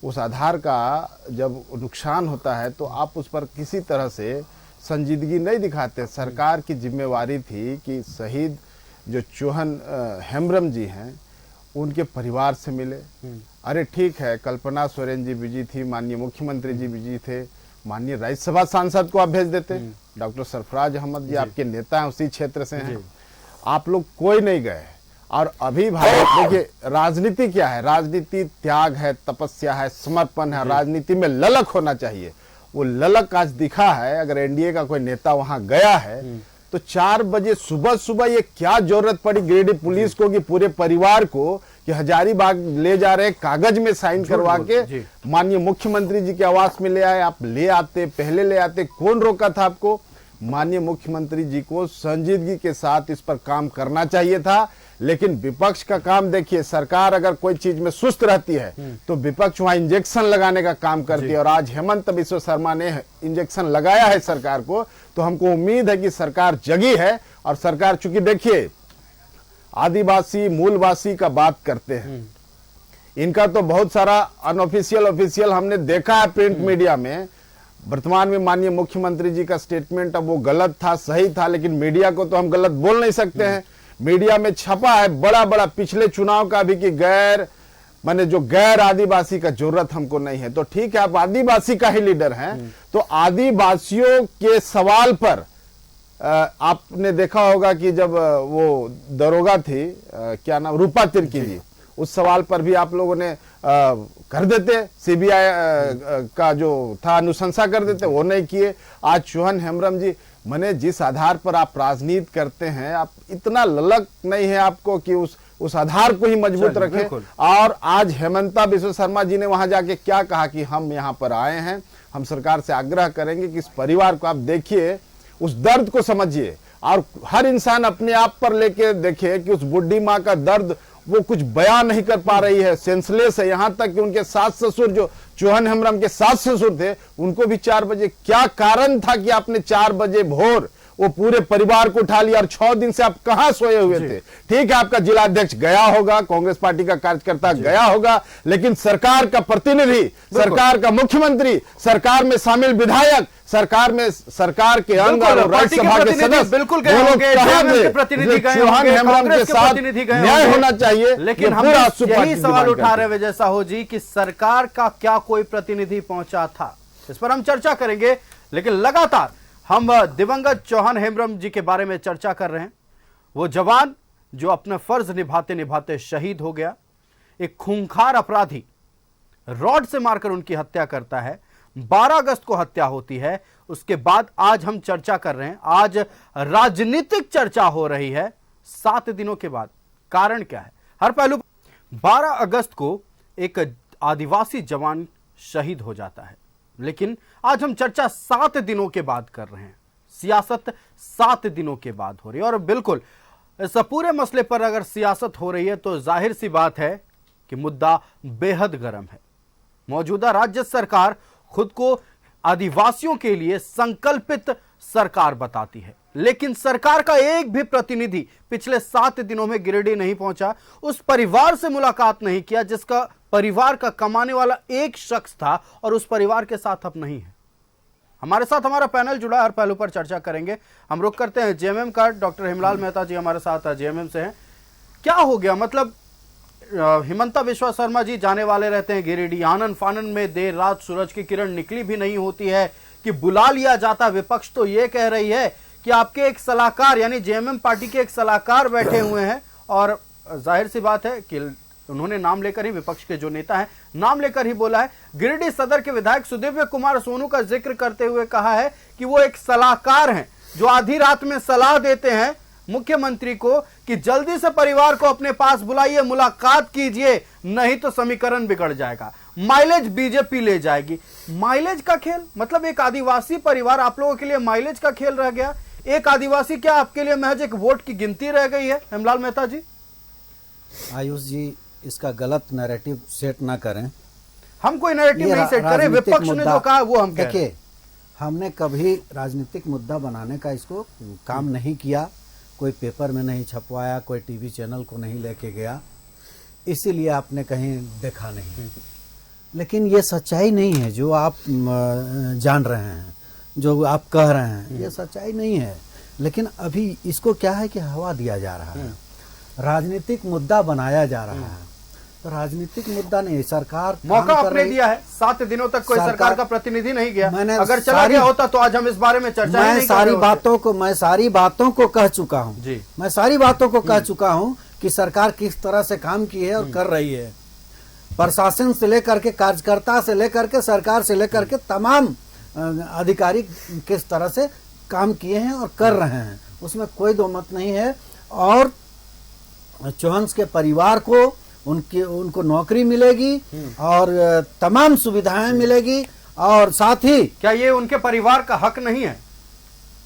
उस आधार का जब नुकसान होता है तो आप उस पर किसी तरह से संजीदगी नहीं दिखाते। सरकार की जिम्मेवारी थी कि शहीद जो चौहान हेम्ब्रम जी हैं उनके परिवार से मिले। अरे ठीक है, कल्पना सोरेन जी बिजी थी, माननीय मुख्यमंत्री जी बिजी थे, माननीय राज्यसभा सांसद को आप भेज देते। डॉक्टर सरफराज अहमद जी आपके नेता हैं, उसी क्षेत्र से हैं, आप लोग कोई नहीं गए। और अभी भाई देखिए, राजनीति क्या है? राजनीति त्याग है, तपस्या है, समर्पण है। राजनीति में ललक होना चाहिए। वो ललक आज दिखा है। अगर एनडीए का कोई नेता वहां गया है तो 4 बजे सुबह सुबह ये क्या जरूरत पड़ी गिरिडीह पुलिस को कि पूरे परिवार को कि हजारीबाग ले जा रहे कागज में साइन करवा के माननीय मुख्यमंत्री जी के आवास में ले आए। आप ले आते, पहले ले आते, कौन रोका था आपको? माननीय मुख्यमंत्री जी को संजीदगी के साथ इस पर काम करना चाहिए था। लेकिन विपक्ष का काम देखिए, सरकार अगर कोई चीज में सुस्त रहती है तो विपक्ष वहां इंजेक्शन लगाने का काम करती है। और आज हेमंत बिस्वा शर्मा ने इंजेक्शन लगाया है सरकार को, तो हमको उम्मीद है कि सरकार जगी है। और सरकार, चूंकि देखिए आदिवासी मूलवासी का बात करते हैं, इनका तो बहुत सारा अनऑफिशियल ऑफिशियल हमने देखा है प्रिंट मीडिया में। वर्तमान में माननीय मुख्यमंत्री जी का स्टेटमेंट अब वो गलत था, सही था, लेकिन मीडिया को तो हम गलत बोल नहीं सकते हैं। मीडिया में छपा है बड़ा बड़ा पिछले चुनाव का भी कि गैर आदिवासी का जरूरत हमको नहीं है। तो ठीक है, आप आदिवासी का ही लीडर हैं, तो आदिवासियों के सवाल पर आपने देखा होगा कि जब वो दरोगा थी, क्या नाम, रूपा तिर्की जी, उस सवाल पर भी आप लोगों ने कर देते, सीबीआई का जो था अनुशंसा कर देते, वो नहीं किए। आज चौहान हेम्ब्रम जी, मैंने जिस आधार पर आप राजनीति करते हैं, आप इतना ललक नहीं है आपको कि उस आधार को ही मजबूत रखें। और आज हेमंता बिस्वा शर्मा जी ने वहां जाके क्या कहा कि हम यहाँ पर आए हैं, हम सरकार से आग्रह करेंगे कि इस परिवार को आप देखिए, उस दर्द को समझिए, और हर इंसान अपने आप पर लेके देखे कि उस बुढ़ी माँ का दर्द वो कुछ बयान नहीं कर पा रही है, सेंसलेस है। यहां तक कि उनके सास ससुर, जो चौहान हेम्ब्रम के सास ससुर थे, उनको भी 4 बजे, क्या कारण था कि आपने 4 बजे भोर वो पूरे परिवार को उठा लिया? और 6 दिन से आप कहां सोए हुए थे? ठीक है, आपका जिला अध्यक्ष गया होगा, कांग्रेस पार्टी का कार्यकर्ता गया होगा, लेकिन सरकार का प्रतिनिधि, सरकार का मुख्यमंत्री, सरकार में शामिल विधायक, सरकार के अंग और राज्यसभा के सदस्य बिल्कुल प्रतिनिधि चौहान हेम्ब्रम के साथ न्याय होना चाहिए। लेकिन हम यही सवाल उठा रहे हैं जैसा हो जी कि सरकार का क्या कोई प्रतिनिधि पहुंचा था? इस पर हम चर्चा करेंगे, लेकिन लगातार हम दिवंगत चौहान हेम्ब्रम जी के बारे में चर्चा कर रहे हैं। वो जवान जो अपना फर्ज निभाते निभाते शहीद हो गया। एक खूंखार अपराधी रॉड से मारकर उनकी हत्या करता है। 12 अगस्त को हत्या होती है। उसके बाद आज हम चर्चा कर रहे हैं, आज राजनीतिक चर्चा हो रही है 7 दिनों के बाद। कारण क्या है? हर पहलू 12 अगस्त को एक आदिवासी जवान शहीद हो जाता है, लेकिन आज हम चर्चा 7 दिनों के बाद कर रहे हैं। सियासत 7 दिनों के बाद हो रही है। और बिल्कुल इस पूरे मसले पर अगर सियासत हो रही है तो जाहिर सी बात है कि मुद्दा बेहद गर्म है। मौजूदा राज्य सरकार खुद को आदिवासियों के लिए संकल्पित सरकार बताती है, लेकिन सरकार का एक भी प्रतिनिधि पिछले 7 दिनों में गिरिडीह नहीं पहुंचा, उस परिवार से मुलाकात नहीं किया जिसका परिवार का कमाने वाला एक शख्स था, और उस परिवार के साथ अब नहीं है। हमारे साथ हमारा पैनल जुड़ा है, हर पहलू पर चर्चा करेंगे। हम रुक करते हैं जेएमएम का। डॉक्टर हेमलाल मेहता जी हमारे साथ जेएमएम से हैं। क्या हो गया? मतलब हेमंता बिस्वा शर्मा जी जाने वाले रहते हैं गिरिडीह, आनन फानन में देर रात सूरज की किरण निकली भी नहीं होती है कि बुला लिया जाता। विपक्ष तो ये कह रही है कि आपके एक सलाहकार यानी जेएमएम पार्टी के एक सलाहकार बैठे हुए हैं, और जाहिर सी बात है कि उन्होंने नाम लेकर ही, विपक्ष के जो नेता हैं नाम लेकर ही बोला है। गिरिडीह सदर के विधायक सुदिव्य कुमार सोनू का जिक्र करते हुए कहा है कि वो एक सलाहकार हैं जो आधी रात में सलाह देते हैं मुख्यमंत्री को कि जल्दी से परिवार को अपने पास बुलाइए, मुलाकात कीजिए, नहीं तो समीकरण बिगड़ जाएगा, माइलेज बीजेपी ले जाएगी। माइलेज का खेल, मतलब एक आदिवासी परिवार आप लोगों के लिए माइलेज का खेल रह गया? एक आदिवासी क्या आपके लिए महज एक वोट की गिनती रह गई है? हेमलाल मेहता जी। आयुष जी, इसका गलत नैरेटिव सेट ना करें। हम कोई नैरेटिव नहीं सेट करें, विपक्ष ने जो कहा वो हम देखिए, हमने कभी राजनीतिक मुद्दा बनाने का इसको काम नहीं किया, कोई पेपर में नहीं छपवाया, कोई टीवी चैनल को नहीं लेके गया, इसीलिए आपने कहीं देखा नहीं। लेकिन ये सच्चाई नहीं है जो आप जान रहे हैं, जो आप कह रहे हैं, ये सच्चाई नहीं है। लेकिन अभी इसको क्या है कि हवा दिया जा रहा है, राजनीतिक मुद्दा बनाया जा रहा है। तो राजनीतिक मुद्दा नहीं, सरकार मौका आपने दिया है। 7 दिनों तक कोई सरकार का प्रतिनिधि नहीं गया। अगर चला गया होता तो आज हम इस बारे में चर्चा नहीं कर रहे होते। मैं सारी बातों को कह चुका हूँ जी, मैं सारी बातों को कह चुका हूँ कि सरकार किस तरह से काम की है और कर रही है। प्रशासन से लेकर के, कार्यकर्ता से लेकर के, सरकार से लेकर के तमाम अधिकारी किस तरह से काम किए हैं और कर रहे हैं, उसमें कोई दो मत नहीं है। और चौहान के परिवार को उनको नौकरी मिलेगी और तमाम सुविधाएं मिलेगी। और साथ ही क्या ये उनके परिवार का हक नहीं है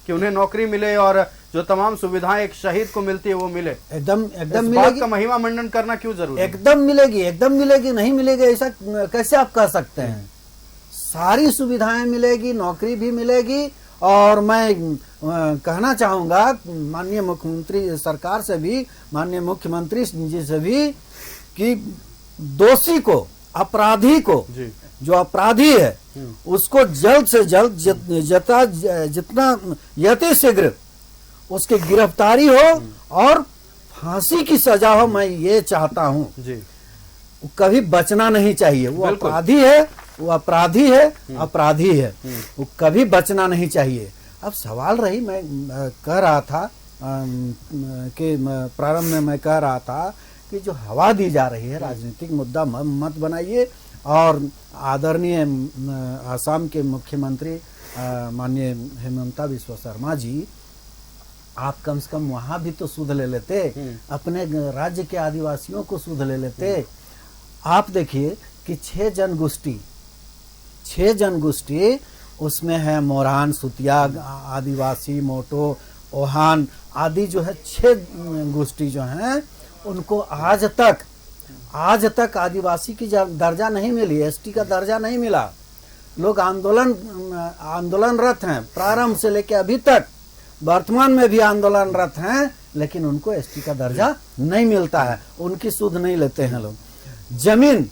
कि उन्हें नौकरी मिले और जो तमाम सुविधाएं एक शहीद को मिलती है वो मिले? एकदम इस मिलेगी। बात का महिमा मंडन करना क्यों जरूरी है? एकदम मिलेगी, नहीं मिलेगी ऐसा कैसे आप कह सकते हैं? सारी सुविधाएं मिलेगी, नौकरी भी मिलेगी। और मैं कहना चाहूंगा माननीय मुख्यमंत्री सरकार से भी, माननीय मुख्यमंत्री जी से भी, कि दोषी को, अपराधी को, जो अपराधी है उसको जल्द से जल्द जितना यथि शीघ्र उसकी गिरफ्तारी हो और फांसी की सजा हो। मैं ये चाहता हूँ जी। कभी बचना नहीं चाहिए। वो अपराधी है, वो अपराधी है, अपराधी है, वो कभी बचना नहीं चाहिए। अब सवाल रही, मैं कह रहा था कि प्रारंभ में मैं कह रहा था कि जो हवा दी जा रही है राजनीतिक मुद्दा मत बनाइए। और आदरणीय आसाम के मुख्यमंत्री माननीय हेमंता बिस्वा शर्मा जी, आप कम से कम वहां भी तो सुध ले लेते, अपने राज्य के आदिवासियों को सुध ले लेते। आप देखिए कि 6 जनगोष्ठी उसमें है मोरान, सुतिया, आदिवासी, मोटो, ओहान आदि जो है 6 गोष्ठी जो हैं, उनको आज तक आदिवासी की दर्जा नहीं मिली, एसटी का दर्जा नहीं मिला। लोग आंदोलनरत हैं, प्रारंभ से लेकर अभी तक, वर्तमान में भी आंदोलनरत हैं, लेकिन उनको एसटी का दर्जा नहीं मिलता है, उनकी सुध नहीं लेते हैं लोग। जमीन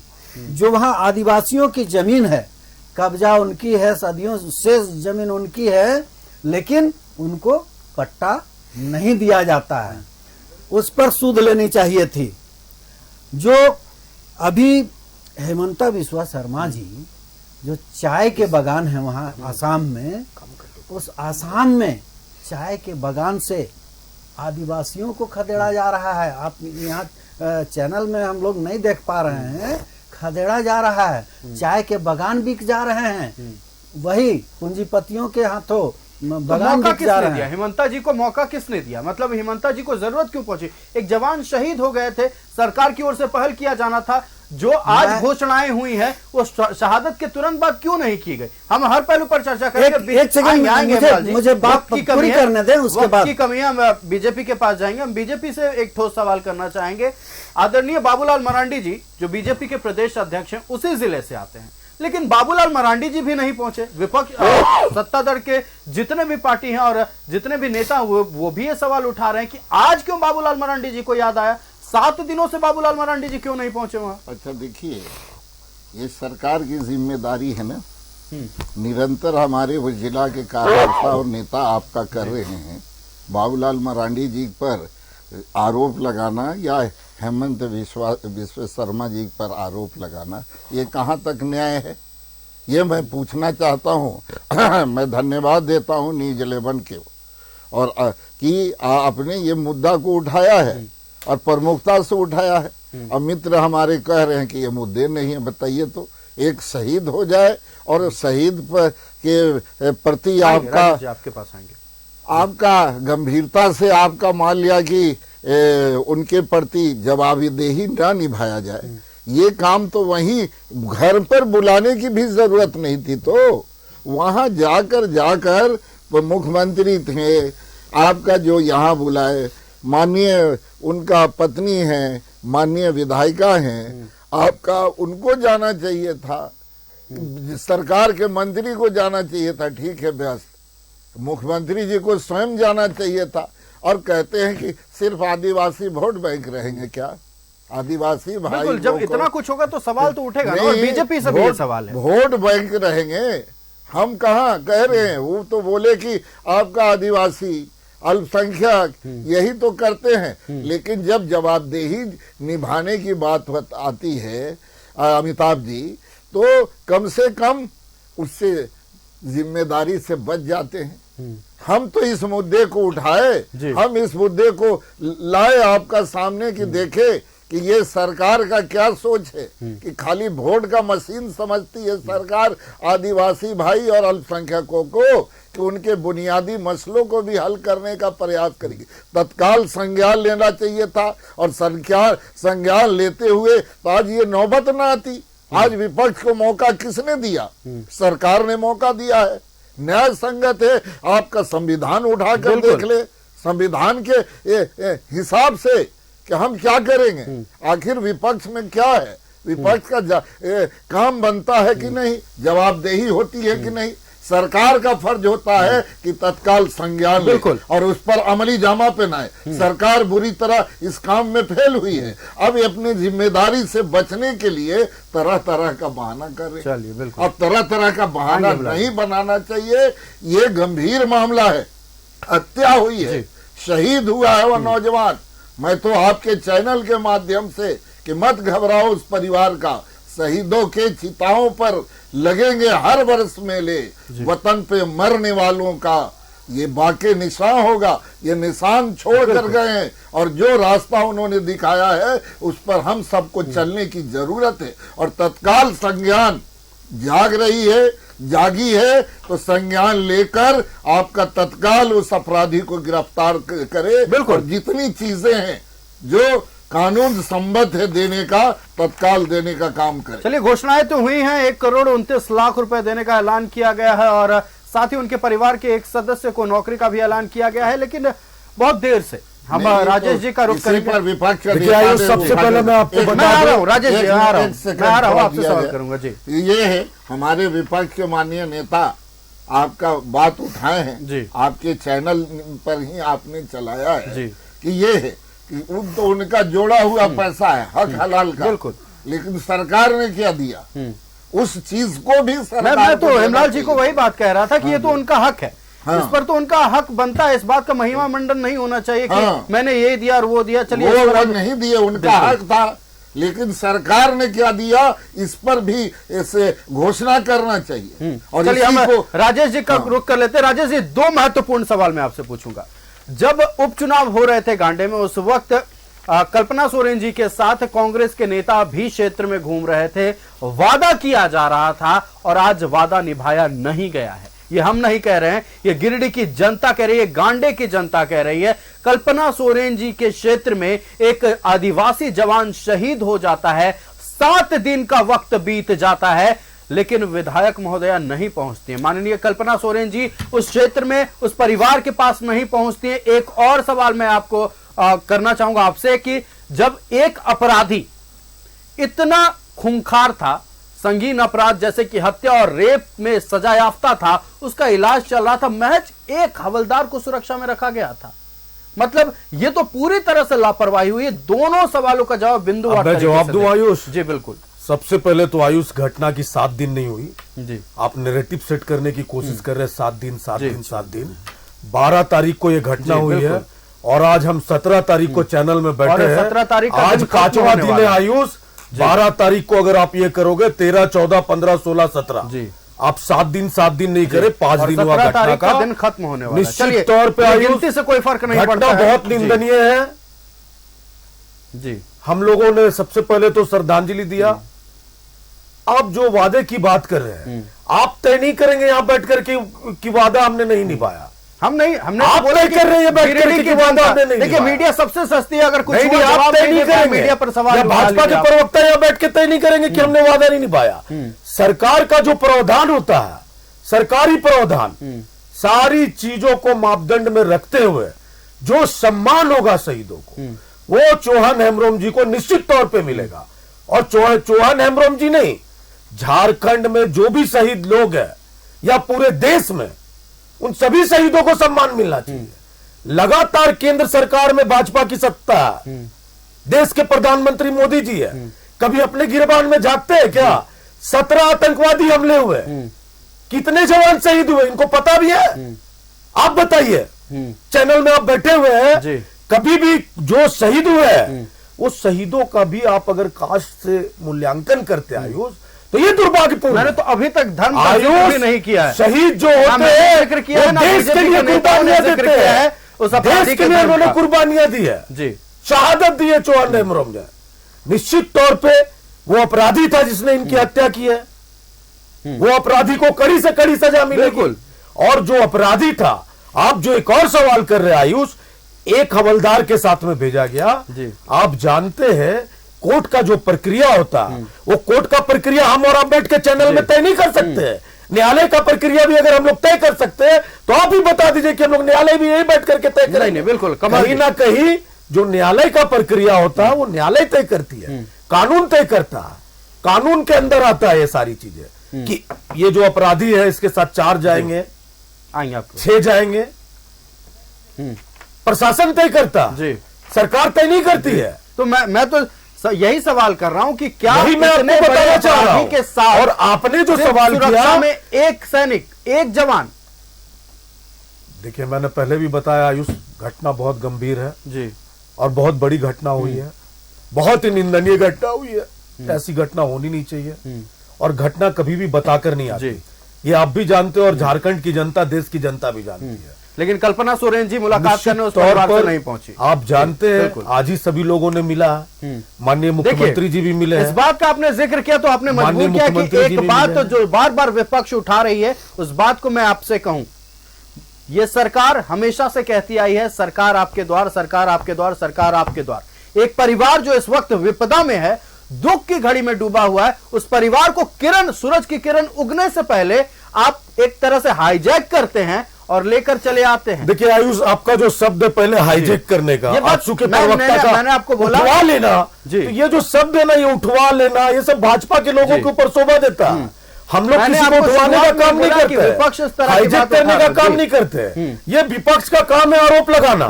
जो वहाँ आदिवासियों की जमीन है, कब्जा उनकी है, सदियों से जमीन उनकी है, लेकिन उनको पट्टा नहीं दिया जाता है, उस पर सुध लेनी चाहिए थी। जो अभी हेमंता बिस्वा शर्मा जी, जो चाय के बागान है वहाँ आसाम में, उस आसाम में चाय के बागान से आदिवासियों को खदेड़ा जा रहा है। आप यहाँ चैनल में हम लोग नहीं देख पा रहे हैं, खदेड़ा जा रहा है, चाय के बागान बिक जा रहे हैं, वही पूंजीपतियों के हाथों बागान बिक जा रहे हैं। हेमंता जी को मौका किसने दिया? मतलब हेमंता जी को जरूरत क्यों पहुंची? एक जवान शहीद हो गए थे, सरकार की ओर से पहल किया जाना था। जो आज घोषणाएं हुई हैं वो शहादत के तुरंत बाद क्यों नहीं की गई? हम हर पहलू पर चर्चा करेंगे। एक सेकंड मुझे बात पूरी करने दें, उसके बाद की कमी। हम बीजेपी के पास जाएंगे। हम बीजेपी से एक ठोस सवाल करना चाहेंगे। आदरणीय बाबूलाल मरांडी जी जो बीजेपी के प्रदेश अध्यक्ष हैं, उसी जिले से आते हैं, लेकिन बाबूलाल मरांडी जी भी नहीं पहुंचे। विपक्ष, सत्तादल के जितने भी पार्टी हैं और जितने भी नेता वो भी ये सवाल उठा रहे हैं कि आज क्यों बाबूलाल मरांडी जी को याद आया? 7 दिनों से बाबूलाल मरांडी जी क्यों नहीं पहुंचे वहां? अच्छा देखिए, ये सरकार की जिम्मेदारी है ना, निरंतर हमारे वो जिला के कार्यकर्ता और नेता आपका कर रहे हैं। बाबूलाल मरांडी जी पर आरोप लगाना या हेमंत बिस्वा शर्मा जी पर आरोप लगाना, ये कहाँ तक न्याय है, ये मैं पूछना चाहता हूँ। मैं धन्यवाद देता हूँ न्यूज 11 के और कि आपने ये मुद्दा को उठाया है और प्रमुखता से उठाया है। और मित्र हमारे कह रहे हैं कि ये मुद्दे नहीं है। बताइए तो, एक शहीद हो जाए और शहीद पर के प्रति आपका, आपके पास आएंगे, आपका गंभीरता से आपका मान लिया कि उनके प्रति जवाबदेही ना निभाया जाए, ये काम तो वहीं घर पर बुलाने की भी जरूरत नहीं थी। तो वहां जाकर मुख्यमंत्री थे आपका जो यहाँ बुलाए, माननीय उनका पत्नी है, माननीय विधायिका हैं, आपका उनको जाना चाहिए था, सरकार के मंत्री को जाना चाहिए था। ठीक है, व्यस्त, मुख्यमंत्री जी को स्वयं जाना चाहिए था। और कहते हैं कि सिर्फ आदिवासी वोट बैंक रहेंगे। क्या आदिवासी भाई, जब इतना कुछ होगा तो सवाल तो उठेगा ना। और बीजेपी से भी ये सवाल है, वोट बैंक रहेंगे। हम कहाँ कह रहे हैं, वो तो बोले कि आपका आदिवासी अल्पसंख्यक यही तो करते हैं। लेकिन जब जवाबदेही निभाने की बात आती है अमिताभ जी, तो कम से कम उससे जिम्मेदारी से बच जाते हैं। हम तो इस मुद्दे को उठाए, हम इस मुद्दे को लाए आपका सामने कि देखे कि ये सरकार का क्या सोच है कि खाली वोट का मशीन समझती है सरकार आदिवासी भाई और अल्पसंख्यकों को, कि उनके बुनियादी मसलों को भी हल करने का प्रयास करेगी। तत्काल संज्ञान लेना चाहिए था, और संज्ञान लेते हुए तो आज ये नौबत ना आती। आज विपक्ष को मौका किसने दिया? सरकार ने मौका दिया है। न्याय संगत है, आपका संविधान उठाकर देख ले, संविधान के हिसाब से कि हम क्या करेंगे। आखिर विपक्ष में क्या है? विपक्ष का काम बनता है कि नहीं, जवाबदेही होती है कि नहीं। सरकार का फर्ज होता है कि तत्काल संज्ञान ले और उस पर अमली जामा पहनाए। सरकार बुरी तरह इस काम में फेल हुई है। अब ये अपनी जिम्मेदारी से बचने के लिए तरह तरह का बहाना कर रहे हैं। अब तरह तरह का बहाना नहीं बनाना चाहिए। ये गंभीर मामला है, हत्या हुई है, शहीद हुआ है वो नौजवान। मैं तो आपके चैनल के माध्यम से कि मत घबराओ उस परिवार का, शहीदों के चिताओं पर लगेंगे हर वर्ष मेले, वतन पे मरने वालों का ये बाके निशान होगा। ये निशान छोड़ कर गए हैं, और जो रास्ता उन्होंने दिखाया है उस पर हम सबको चलने की जरूरत है। और तत्काल संज्ञान जागी है तो संज्ञान लेकर आपका तत्काल उस अपराधी को गिरफ्तार करे। बिल्कुल, जितनी चीजें हैं जो कानून संबद्ध है देने का, तत्काल देने का काम करे। चलिए, घोषणाएं तो हुई हैं, 1,29,00,000 रुपए देने का ऐलान किया गया है, और साथ ही उनके परिवार के एक सदस्य को नौकरी का भी ऐलान किया गया है। लेकिन बहुत देर से हम राजेश जी का रुख करेंगे। विपक्ष सबसे पहले मैं आपको बता रहा हूँ, राजेश जी आ रहा हूँ, आपसे सवाल करूंगा जी। ये है हमारे विपक्ष के माननीय नेता आपका बात उठाए हैं जी, आपके चैनल पर ही आपने चलाया है जी, कि ये है कि तो उनका जोड़ा हुआ पैसा है, हक हलाल का। बिल्कुल, लेकिन सरकार ने क्या दिया उस चीज को भी सरकार। मैं तो हेमलाल जी को वही बात कह रहा था कि ये तो उनका हक है, इस पर तो उनका हक बनता है। इस बात का महिमा मंडन नहीं होना चाहिए कि मैंने ये दिया और वो दिया। चलिए, वो नहीं दिए, उनका हक था, लेकिन सरकार ने क्या दिया इस पर भी ऐसे घोषणा करना चाहिए। और चलिए, हम राजेश जी का रुख कर लेते हैं। राजेश जी, 2 महत्वपूर्ण सवाल मैं आपसे पूछूंगा। जब उपचुनाव हो रहे थे गांडे में, उस वक्त कल्पना सोरेन जी के साथ कांग्रेस के नेता भी क्षेत्र में घूम रहे थे। वादा किया जा रहा था और आज वादा निभाया नहीं गया है। ये हम नहीं कह रहे हैं, ये गिरिडीह की जनता कह रही है, गांडे की जनता कह रही है। कल्पना सोरेन जी के क्षेत्र में एक आदिवासी जवान शहीद हो जाता है, 7 दिन का वक्त बीत जाता है, लेकिन विधायक महोदया नहीं पहुंचती है। माननीय कल्पना सोरेन जी उस क्षेत्र में उस परिवार के पास नहीं पहुंचती है। एक और सवाल मैं आपको करना चाहूंगा आपसे कि जब एक अपराधी इतना खूंखार था, संगीन अपराध जैसे कि हत्या और रेप में सजा याफ्ता था, उसका इलाज चल रहा था, महज एक हवलदार को सुरक्षा में रखा गया था। मतलब ये तो पूरी तरह से लापरवाही हुई है। दोनों सवालों का जवाब बिंदुवार मैं जवाब दूं आयुष जी। बिल्कुल, सबसे पहले तो आयुष घटना की 7 दिन नहीं हुई जी। आप नैरेटिव सेट करने की कोशिश कर रहे हैं 7 दिन 7 दिन 7 दिन। 12 तारीख को यह घटना हुई है और आज हम 17 तारीख को चैनल में बैठे हैं। 17 तारीख आज 5वां दिन है आयुष। 12 तारीख को अगर आप ये करोगे 13, 14, 15, 16, 17 जी, आप 7 दिन नहीं करे, 5 दिन हुआ घटना का दिन खत्म होने वाला। निश्चित तौर पे आयुष से कोई फर्क नहीं पड़ता, बहुत निंदनीय है जी। हम लोगों ने सबसे पहले तो श्रद्धांजलि दिया। आप जो वादे की बात कर रहे हैं, आप तय नहीं करेंगे यहां बैठकर कि वादा हमने नहीं निभाया। हमने आप तय कर रहे हैं बैठ करके कि वादा हमने नहीं। देखिए, मीडिया सबसे सस्ती है। अगर कुछ नहीं, आप तय नहीं करेंगे। मीडिया पर सवाल, भाजपा के प्रवक्ता यहां बैठ के तय नहीं करेंगे कि हमने वादा नहीं निभाया। सरकार का जो प्रावधान होता है, सरकारी प्रावधान, सारी चीजों को मापदंड में रखते हुए जो सम्मान होगा शहीदों को, वो चौहान हेम्ब्रम जी को निश्चित तौर पे मिलेगा। और चौहान हेम्ब्रम जी नहीं, झारखंड में जो भी शहीद लोग हैं या पूरे देश में, उन सभी शहीदों को सम्मान मिलना चाहिए। लगातार केंद्र सरकार में भाजपा की सत्ता है, देश के प्रधानमंत्री मोदी जी है, कभी अपने गिरबान में झांकते हैं क्या? 17 आतंकवादी हमले हुए, कितने जवान शहीद हुए, इनको पता भी है? आप बताइए, चैनल में आप बैठे हुए हैं, कभी भी जो शहीद हुए हैं उस शहीदों का भी आप अगर कास्ट से मूल्यांकन करते आयुष, तो ये दुर्भाग्यपूर्ण। मैंने तो अभी तक धर्म भी नहीं किया है। शहीद जो होते हैं जिक्र किया है, देश के लिए कुर्बानियां देते हैं, उस देश के लिए उन्होंने कुर्बानियां दी है जी, शहादत दी है चौहान हेम्ब्रम ने। निश्चित तौर पे वो अपराधी था जिसने इनकी हत्या की है, वो अपराधी को कड़ी से कड़ी सजा मिलेगी। बिल्कुल। और जो अपराधी था, आप जो एक और सवाल कर रहे हैं आयुष, एक हवलदार के साथ में भेजा गया जी। आप जानते हैं कोर्ट का जो प्रक्रिया होता है, वो कोर्ट का प्रक्रिया हम और आप बैठ के चैनल में तय नहीं कर सकते। न्यायालय का प्रक्रिया भी अगर हम लोग तय कर सकते हैं तो आप भी बता दीजिए कि हम लोग न्यायालय भी यही बैठ करके तय करेंगे। नहीं, बिल्कुल, कहीं ना कहीं जो न्यायालय का प्रक्रिया होता है वो न्यायालय तय करती है, कानून तय करता है, कानून के अंदर आता है ये सारी चीजें कि ये जो अपराधी है इसके साथ 4 जाएंगे, आएंगे आपको 6 जाएंगे, प्रशासन तय करता जी, सरकार तय नहीं करती है। तो मैं तो यही सवाल कर रहा हूं कि क्या यही मैं इतने आपको बड़े बताना चाह रहा अपराधी हूं। के साथ और आपने जो सिर्फ सवाल सुरक्षा किया में एक सैनिक, एक जवान, देखिए मैंने पहले भी बताया आयुष, घटना बहुत गंभीर है जी, और बहुत बड़ी घटना हुई है, बहुत ही निंदनीय घटना हुई है, ऐसी घटना होनी नहीं चाहिए और घटना कभी भी बताकर नहीं आती, ये आप भी जानते हो और झारखंड की जनता, देश की जनता भी जानती है। लेकिन कल्पना सोरेन जी मुलाकात निश्चित करने उस तौर परिवार से पर नहीं पहुंची। आप जानते हैं बिल्कुल। आज ही सभी लोगों ने मिला, माननीय मुख्यमंत्री जी भी मिले इस हैं। बात का आपने जिक्र किया तो आपने मजबूर माननीय किया कि मुख्यमंत्री जी एक भी बात मिले तो हैं। जो बार बार विपक्ष उठा रही है उस बात को मैं आपसे कहूं, ये सरकार हमेशा से कहती आई है सरकार आपके द्वार, सरकार आपके द्वार, सरकार आपके द्वार। एक परिवार जो इस वक्त विपदा में है, दुख की घड़ी में डूबा हुआ है, उस परिवार को किरण, सूरज की किरण उगने से पहले आप एक तरह से हाईजैक करते हैं और लेकर चले आते हैं। देखिए आयुष, आपका जो शब्द है पहले हाईजेक करने का, ये बात आजसू के मैंने प्रवक्ता का मैंने आपको बोला उठवा लेना, जी। तो ये जो शब्द है ना, ये उठवा लेना, ये सब भाजपा के लोगों के ऊपर शोभा देता है। हम लोग मैंने किसी को आपको उठवाने का शुरुआत में काम नहीं बोला कि करते, विपक्ष इस तरह की हाईजेक बात करने उठा का काम जी। नहीं करते। ये विपक्ष का काम है आरोप लगाना,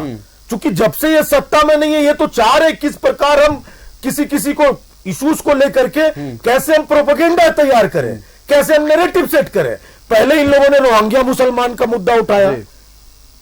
क्योंकि जब से ये सत्ता में नहीं है, ये तो चाह रहे किस प्रकार हम किसी किसी को इश्यूज को लेकर के कैसे हम प्रोपेगेंडा तैयार करें, कैसे हम नैरेटिव सेट करें। पहले इन लोगों ने रोहिंग्या मुसलमान का मुद्दा उठाया,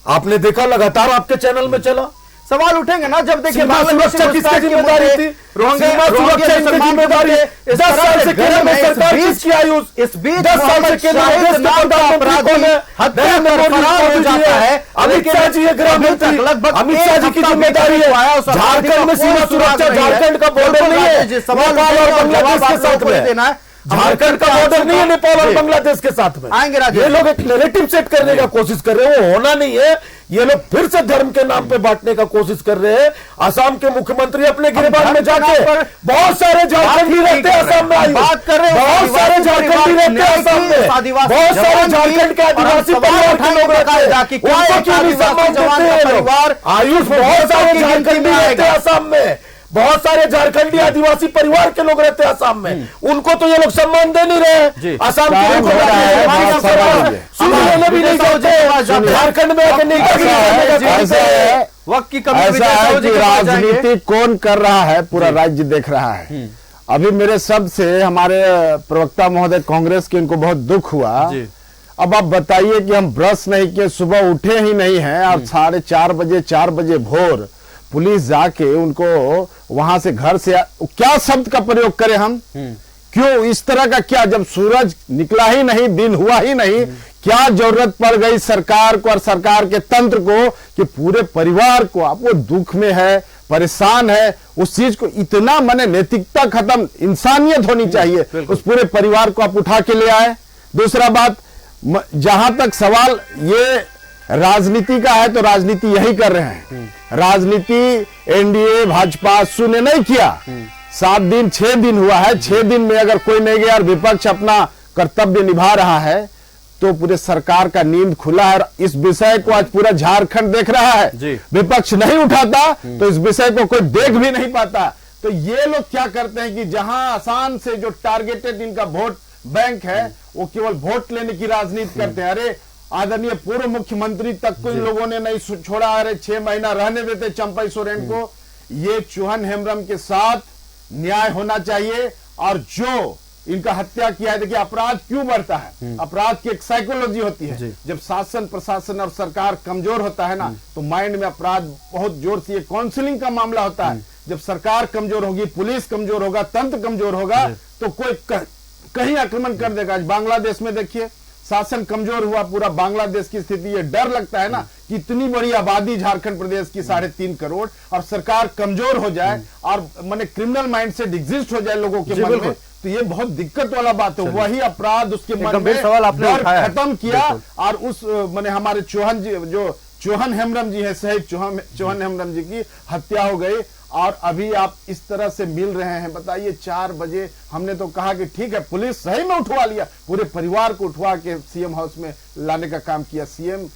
आपने देखा लगातार आपके चैनल में चला। सवाल उठेंगे ना जब देखिए सीमा सुरक्षा किसकी जिम्मेदारी थी? सीमा सुरक्षा इनकी जिम्मेदारी है। 10 साल से केंद्र में सरकार किसकी आयुष? इस बीच 10 साल से केंद्र में देश के प्रधानमंत्री कौन है? नरेंद्र मोदी जी है, अमित शाह जी है गृह मंत्री, अमित शाह जी की जिम्मेदारी है। झारखंड में सीमा सुरक्षा, झारखंड का बॉर्डर नहीं है नेपाल और बांग्लादेश के साथ में, झारखंड का बॉर्डर नहीं है नेपाल और बांग्लादेश के साथ में। आएंगे ये लोग एक नैरेटिव सेट करने का कोशिश कर रहे हैं, वो होना नहीं है। ये लोग फिर से धर्म के नाम पे बांटने का कोशिश कर रहे हैं। असम के मुख्यमंत्री अपने गिरबान में जाके बहुत सारे झारखंडी रहते हैं असम में, बात कर रहे हैं, बहुत सारे झारखंडी रहते हैं असम में, बहुत सारे झारखंड के आदिवासी परिवार के लोग रहते हैं, उनको क्यों नहीं सम्मान देते हैं लोग? आयुष, बहुत सारे झारखंडी रहते हैं असम में, बहुत सारे झारखंडी आदिवासी परिवार के लोग रहते हैं असम में, उनको तो ये लोग सम्मान दे नहीं रहे। असम के लोग सुनने भी नहीं चाहते, झारखंड में वक्त की कमी ऐसा है कि राजनीति कौन कर रहा है, पूरा राज्य देख रहा है। अभी मेरे शब्द से हमारे प्रवक्ता महोदय कांग्रेस के, उनको बहुत दुख हुआ। अब आप बताइए कि हम ब्रश नहीं किए, सुबह उठे ही नहीं हैं और 4:30 4 बजे भोर पुलिस जाके उनको वहां से घर से क्या शब्द का प्रयोग करें हम? क्यों इस तरह का? क्या जब सूरज निकला ही नहीं, दिन हुआ ही नहीं, क्या जरूरत पड़ गई सरकार को और सरकार के तंत्र को कि पूरे परिवार को, आप वो दुख में है, परेशान है, उस चीज को इतना, माने नैतिकता खत्म, इंसानियत होनी चाहिए, उस पूरे परिवार को आप उठा के ले आए। दूसरा बात, जहां तक सवाल ये राजनीति का है तो राजनीति यही कर रहे हैं। राजनीति एनडीए भाजपा ने नहीं किया। 7 दिन 6 दिन हुआ है, 6 दिन में अगर कोई नहीं गया और विपक्ष अपना कर्तव्य निभा रहा है तो पूरे सरकार का नींद खुला है। इस विषय को आज पूरा झारखंड देख रहा है। विपक्ष नहीं उठाता तो इस विषय को कोई देख भी नहीं पाता। तो ये लोग क्या करते हैं कि जहां आसान से जो टारगेटेड इनका वोट बैंक है, वो केवल वोट लेने की राजनीति करते हैं। अरे आदरणीय पूर्व मुख्यमंत्री तक को इन लोगों ने नहीं छोड़ा, अरे 6 महीना रहने देते चंपई सोरेन को। ये चौहान हेम्ब्रम के साथ न्याय होना चाहिए। और जो इनका हत्या किया है, देखिए अपराध क्यों बढ़ता है? अपराध की एक साइकोलॉजी होती है। जब शासन प्रशासन और सरकार कमजोर होता है ना, तो माइंड में अपराध बहुत जोर से, ये काउंसलिंग का मामला होता है। जब सरकार कमजोर होगी, पुलिस कमजोर होगा, तंत्र कमजोर होगा, तो कोई कहीं आक्रमण कर देगा। आज बांग्लादेश में देखिए शासन कमजोर हुआ, पूरा बांग्लादेश की स्थिति, ये डर लगता है ना कि इतनी बड़ी आबादी झारखंड प्रदेश की 3.5 करोड़ और सरकार कमजोर हो जाए और माने क्रिमिनल माइंडसेट एग्जिस्ट हो जाए लोगों के मन में, तो ये बहुत दिक्कत वाला बात है। वही अपराध उसके मन में डर खत्म किया और उस माने हमारे चौहान हेम्ब्रम जी है, शहीद चौहान हेम्ब्रम जी की हत्या हो गई और अभी आप इस तरह से मिल रहे हैं। बताइए 4 बजे हमने तो कहा कि ठीक है, पुलिस सही में उठवा लिया, पूरे परिवार को उठवा के सीएम हाउस में लाने का काम किया। सीएम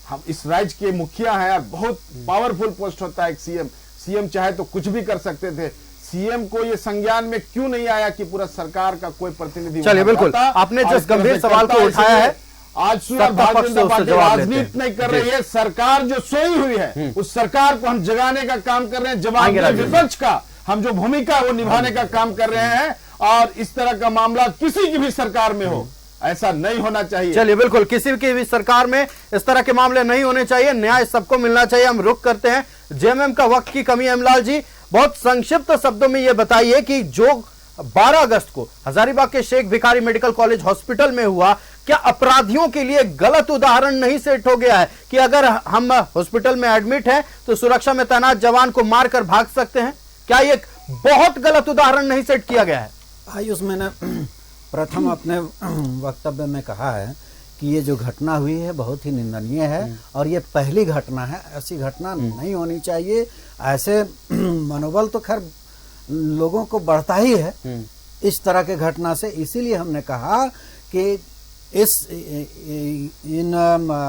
हम इस राज्य के मुखिया हैं यार, बहुत पावरफुल पोस्ट होता है एक सीएम चाहे तो कुछ भी कर सकते थे। सीएम को ये संज्ञान में क्यों नहीं आया कि पूरा सरकार का कोई प्रतिनिधि? चलिए बिल्कुल, आपने जिस गंभीर सवाल को उठाया है, आज भारतीय जनता पार्टी राजनीति नहीं कर रही है, सरकार जो सोई हुई है उस सरकार को हम जगाने का काम कर रहे हैं। जवाबदेह विपक्ष का हम जो भूमिका है वो निभाने का काम कर रहे हैं और इस तरह का मामला किसी की भी सरकार में हो ऐसा नहीं होना चाहिए। चलिए बिल्कुल, किसी की भी सरकार में इस तरह के मामले नहीं होने चाहिए, न्याय सबको मिलना चाहिए। हम रुक करते हैं, जेएमएम का वक्त की कमी है। हेमलाल जी, बहुत संक्षिप्त शब्दों में यह बताइए कि जो 12 अगस्त को हजारीबाग के Sheikh Bhikhari medical college hospital में हुआ, क्या अपराधियों के लिए गलत उदाहरण नहीं सेट हो गया है कि अगर हम हॉस्पिटल में एडमिट हैं तो सुरक्षा में तैनात जवान को मारकर भाग सकते हैं? क्या ये बहुत गलत उदाहरण नहीं सेट किया गया है? आयुष, मैंने प्रथम अपने वक्तव्य में कहा है कि ये जो घटना हुई है बहुत ही निंदनीय है और ये पहली घटना है, ऐसी घटना नहीं होनी चाहिए। ऐसे मनोबल तो खैर लोगों को बढ़ता ही है इस तरह के घटना से, इसीलिए हमने कहा कि इन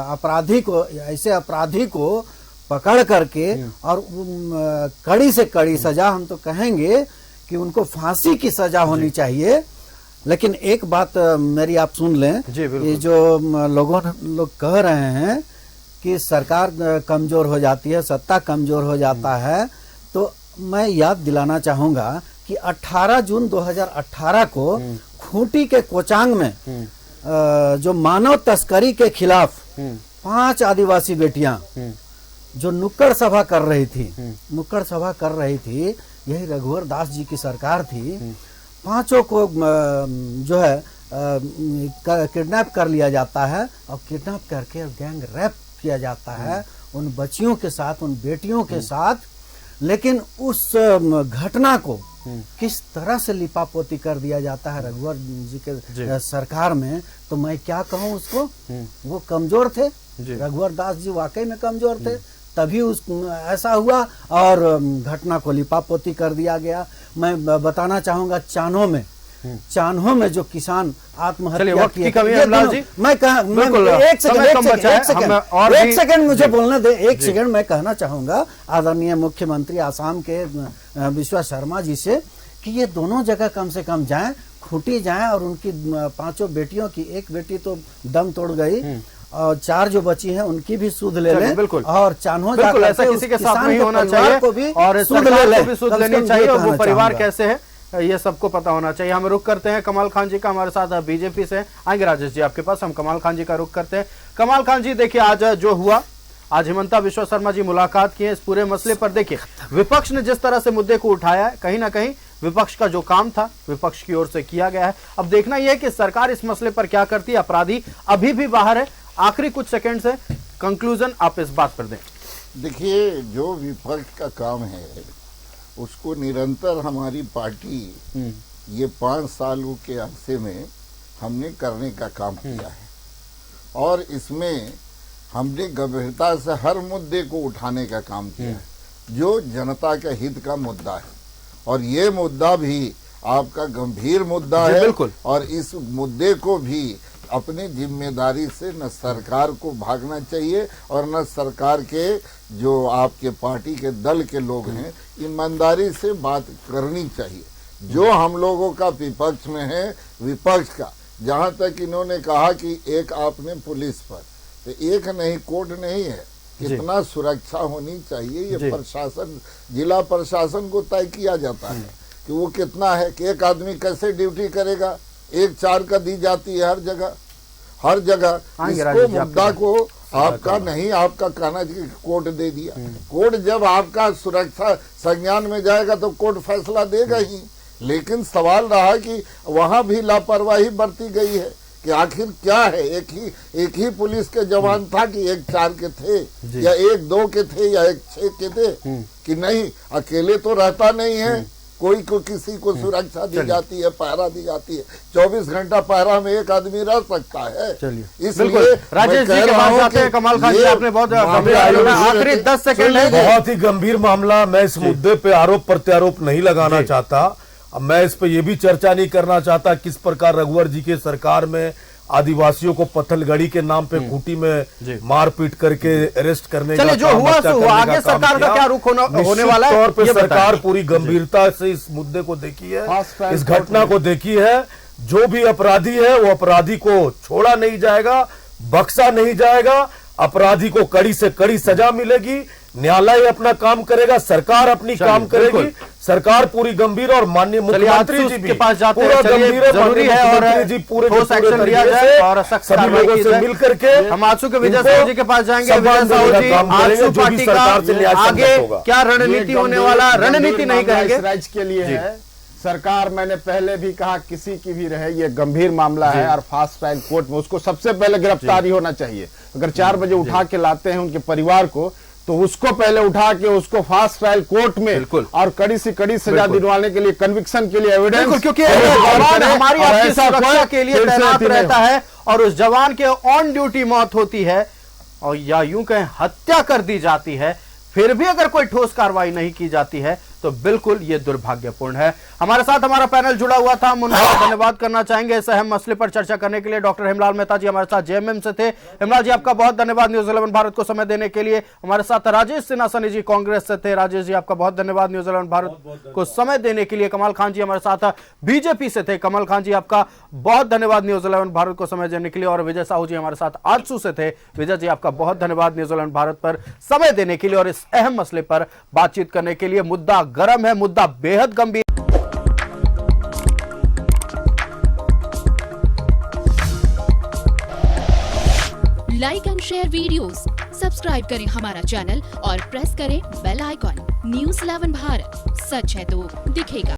अपराधी को, ऐसे अपराधी को पकड़ करके और कड़ी से कड़ी सजा, हम तो कहेंगे कि उनको फांसी की सजा होनी चाहिए। लेकिन एक बात मेरी आप सुन लें, ये जो लोग कह रहे हैं कि सरकार कमजोर हो जाती है, सत्ता कमजोर हो जाता है, तो मैं याद दिलाना चाहूंगा कि 18 जून 2018 को खूंटी के कोचांग में जो मानव तस्करी के खिलाफ 5 आदिवासी बेटियां जो नुक्कड़ सभा कर रही थी, यही रघुवर दास जी की सरकार थी। 5 को जो है किडनैप कर लिया जाता है और किडनैप करके गैंग रेप किया जाता है उन बच्चियों के साथ, उन बेटियों के साथ। लेकिन उस घटना को किस तरह से लिपापोती कर दिया जाता है रघुवर जी के सरकार में, तो मैं क्या कहूँ उसको। वो कमजोर थे, रघुवर दास जी वाकई में कमजोर थे, तभी ऐसा हुआ और घटना को लिपापोती कर दिया गया। मैं बताना चाहूंगा चान्हो में जो किसान आत्महत्या किए, मैं एक सेकंड मुझे बोलने दे, एक सेकंड मैं कहना चाहूंगा आदरणीय मुख्यमंत्री आसाम के विश्वा शर्मा जी से कि ये दोनों जगह कम से कम जाएं, खूंटी जाएं और उनकी 5 बेटियों की, एक बेटी तो दम तोड़ गई और 4 जो बची हैं उनकी भी सुध ले लें। बिल्कुल, और चान्हो बिल्कुल ऐसा किसी के साथ नहीं होना चाहिए और सरकार को भी सुध लेनी चाहिए और वो परिवार कैसे है ये सबको पता होना चाहिए। हम रुक करते हैं कमाल खान जी का, हमारे साथ बीजेपी से आएंगे राजेश जी आपके पास। हम कमाल खान जी का रुक करते हैं। कमाल खान जी, देखिए आज जो हुआ, आज हिमंता बिस्वा शर्मा जी मुलाकात किए इस पूरे मसले पर। देखिए विपक्ष ने जिस तरह से मुद्दे को उठाया है, कहीं ना कहीं विपक्ष का जो काम था विपक्ष की ओर से किया गया है। अब देखना यह है कि सरकार इस मसले पर क्या करती है। अपराधी अभी भी बाहर है, आखिरी कुछ सेकंड से कंक्लूजन आप इस बात पर दें। देखिए, जो विपक्ष का काम है उसको निरंतर हमारी पार्टी ये 5 सालों के अरसे में हमने करने का काम किया है और इसमें हमने गंभीरता से हर मुद्दे को उठाने का काम किया है जो जनता के हित का मुद्दा है। और ये मुद्दा भी आपका गंभीर मुद्दा है और इस मुद्दे को भी अपनी जिम्मेदारी से न सरकार को भागना चाहिए और न सरकार के जो आपके पार्टी के दल के लोग हैं ईमानदारी से बात करनी चाहिए। जो हम लोगों का विपक्ष में है, विपक्ष का, जहां तक इन्होंने कहा कि एक आपने पुलिस पर, तो एक नहीं कोर्ट नहीं है, कितना सुरक्षा होनी चाहिए ये प्रशासन, जिला प्रशासन को तय किया जाता है कि वो कितना है कि एक आदमी कैसे ड्यूटी करेगा। 1-4 का दी जाती है हर जगह। इसको मुद्दा को आपका नहीं, आपका कहना कि कोर्ट दे दिया। कोर्ट जब आपका सुरक्षा संज्ञान में जाएगा तो कोर्ट फैसला देगा ही। लेकिन सवाल रहा कि वहां भी लापरवाही बरती गई है कि कि आखिर क्या है। एक ही पुलिस के जवान था कि 1-4 के थे या 1-2 के थे या 1-6 के थे कि नहीं, अकेले तो रहता नहीं है कोई को, किसी को सुरक्षा दी जाती है, पहरा दी जाती है। 24 घंटा पहरा में एक आदमी रह सकता है। इसलिए राजेश जी के पास जाते हैं। कमाल खान जी, आपने बहुत आखिरी 10 सेकंड है। बहुत ही गंभीर मामला, मैं इस मुद्दे पे आरोप प्रत्यारोप नहीं लगाना चाहता। अब मैं इस पे ये भी चर्चा नहीं करना चाहता किस प्रकार रघुवर जी के सरकार में आदिवासियों को पत्थलगड़ी के नाम पे खूंटी में मारपीट करके अरेस्ट करने का जो हुआ सो हुआ। आगे सरकार का क्या रुख होने वाला है? तौर पे सरकार पूरी गंभीरता से इस मुद्दे को देखी है, इस घटना को देखी है। जो भी अपराधी है वो अपराधी को छोड़ा नहीं जाएगा, बख्शा नहीं जाएगा। अपराधी को कड़ी से कड़ी सजा मिलेगी, न्यायालय अपना काम करेगा, सरकार अपनी काम करेगी। सरकार पूरी गंभीर और माननीय मुख्यमंत्री जी के पास जाते हैं, गंभीर है, जरूरी है और जी पूरे एक्शन लिया जाए और सभी लोगों से मिल करके हम आंसू के विजय साहू जी के पास जाएंगे। विजय साहू जी, आंसू पार्टी का आगे क्या रणनीति होने वाला? रणनीति नहीं करेंगे, राज्य के लिए है। सरकार, मैंने पहले भी कहा, किसी की भी रहे, ये गंभीर मामला है और फास्ट ट्रैक कोर्ट में उसको सबसे पहले गिरफ्तारी होना चाहिए। अगर 4 बजे उठा के लाते हैं उनके परिवार को, तो उसको पहले उठा के उसको फास्ट ट्रायल कोर्ट में और कड़ी से कड़ी सजा दिलवाने के लिए, कन्विक्शन के लिए एविडेंस, क्योंकि जवान हमारी आपकी सुरक्षा के लिए तैनात रहता है और उस जवान के ऑन ड्यूटी मौत होती है और या यूं कहें हत्या कर दी जाती है, फिर भी अगर कोई ठोस कार्रवाई नहीं की जाती है तो बिल्कुल ये दुर्भाग्यपूर्ण है। हमारे साथ हमारा पैनल जुड़ा हुआ था, हम उनका धन्यवाद करना चाहेंगे इस अहम मसले पर चर्चा करने के लिए। डॉक्टर हेमलाल मेहता जी हमारे साथ जेएमएम से थे। हेमलाल जी, आपका बहुत धन्यवाद न्यूज 11 भारत को समय देने के लिए। हमारे साथ राजेश सिन्हा सनी जी कांग्रेस से थे। राजेश जी, आपका बहुत धन्यवाद न्यूज 11 भारत को समय देने के लिए। कमाल खान जी हमारे साथ बीजेपी से थे। कमल खान जी, आपका बहुत धन्यवाद न्यूज 11 भारत को समय देने के लिए। और विजय साहू जी हमारे साथ आजसू से थे। विजय जी, आपका बहुत धन्यवाद न्यूज 11 भारत पर समय देने के लिए और इस अहम मसले पर बातचीत करने के लिए। मुद्दा गर्म है, मुद्दा बेहद गंभीर। Like and share videos, subscribe करें हमारा चैनल और प्रेस करें बेल आइकॉन। न्यूज़ 11 भारत, सच है तो दिखेगा।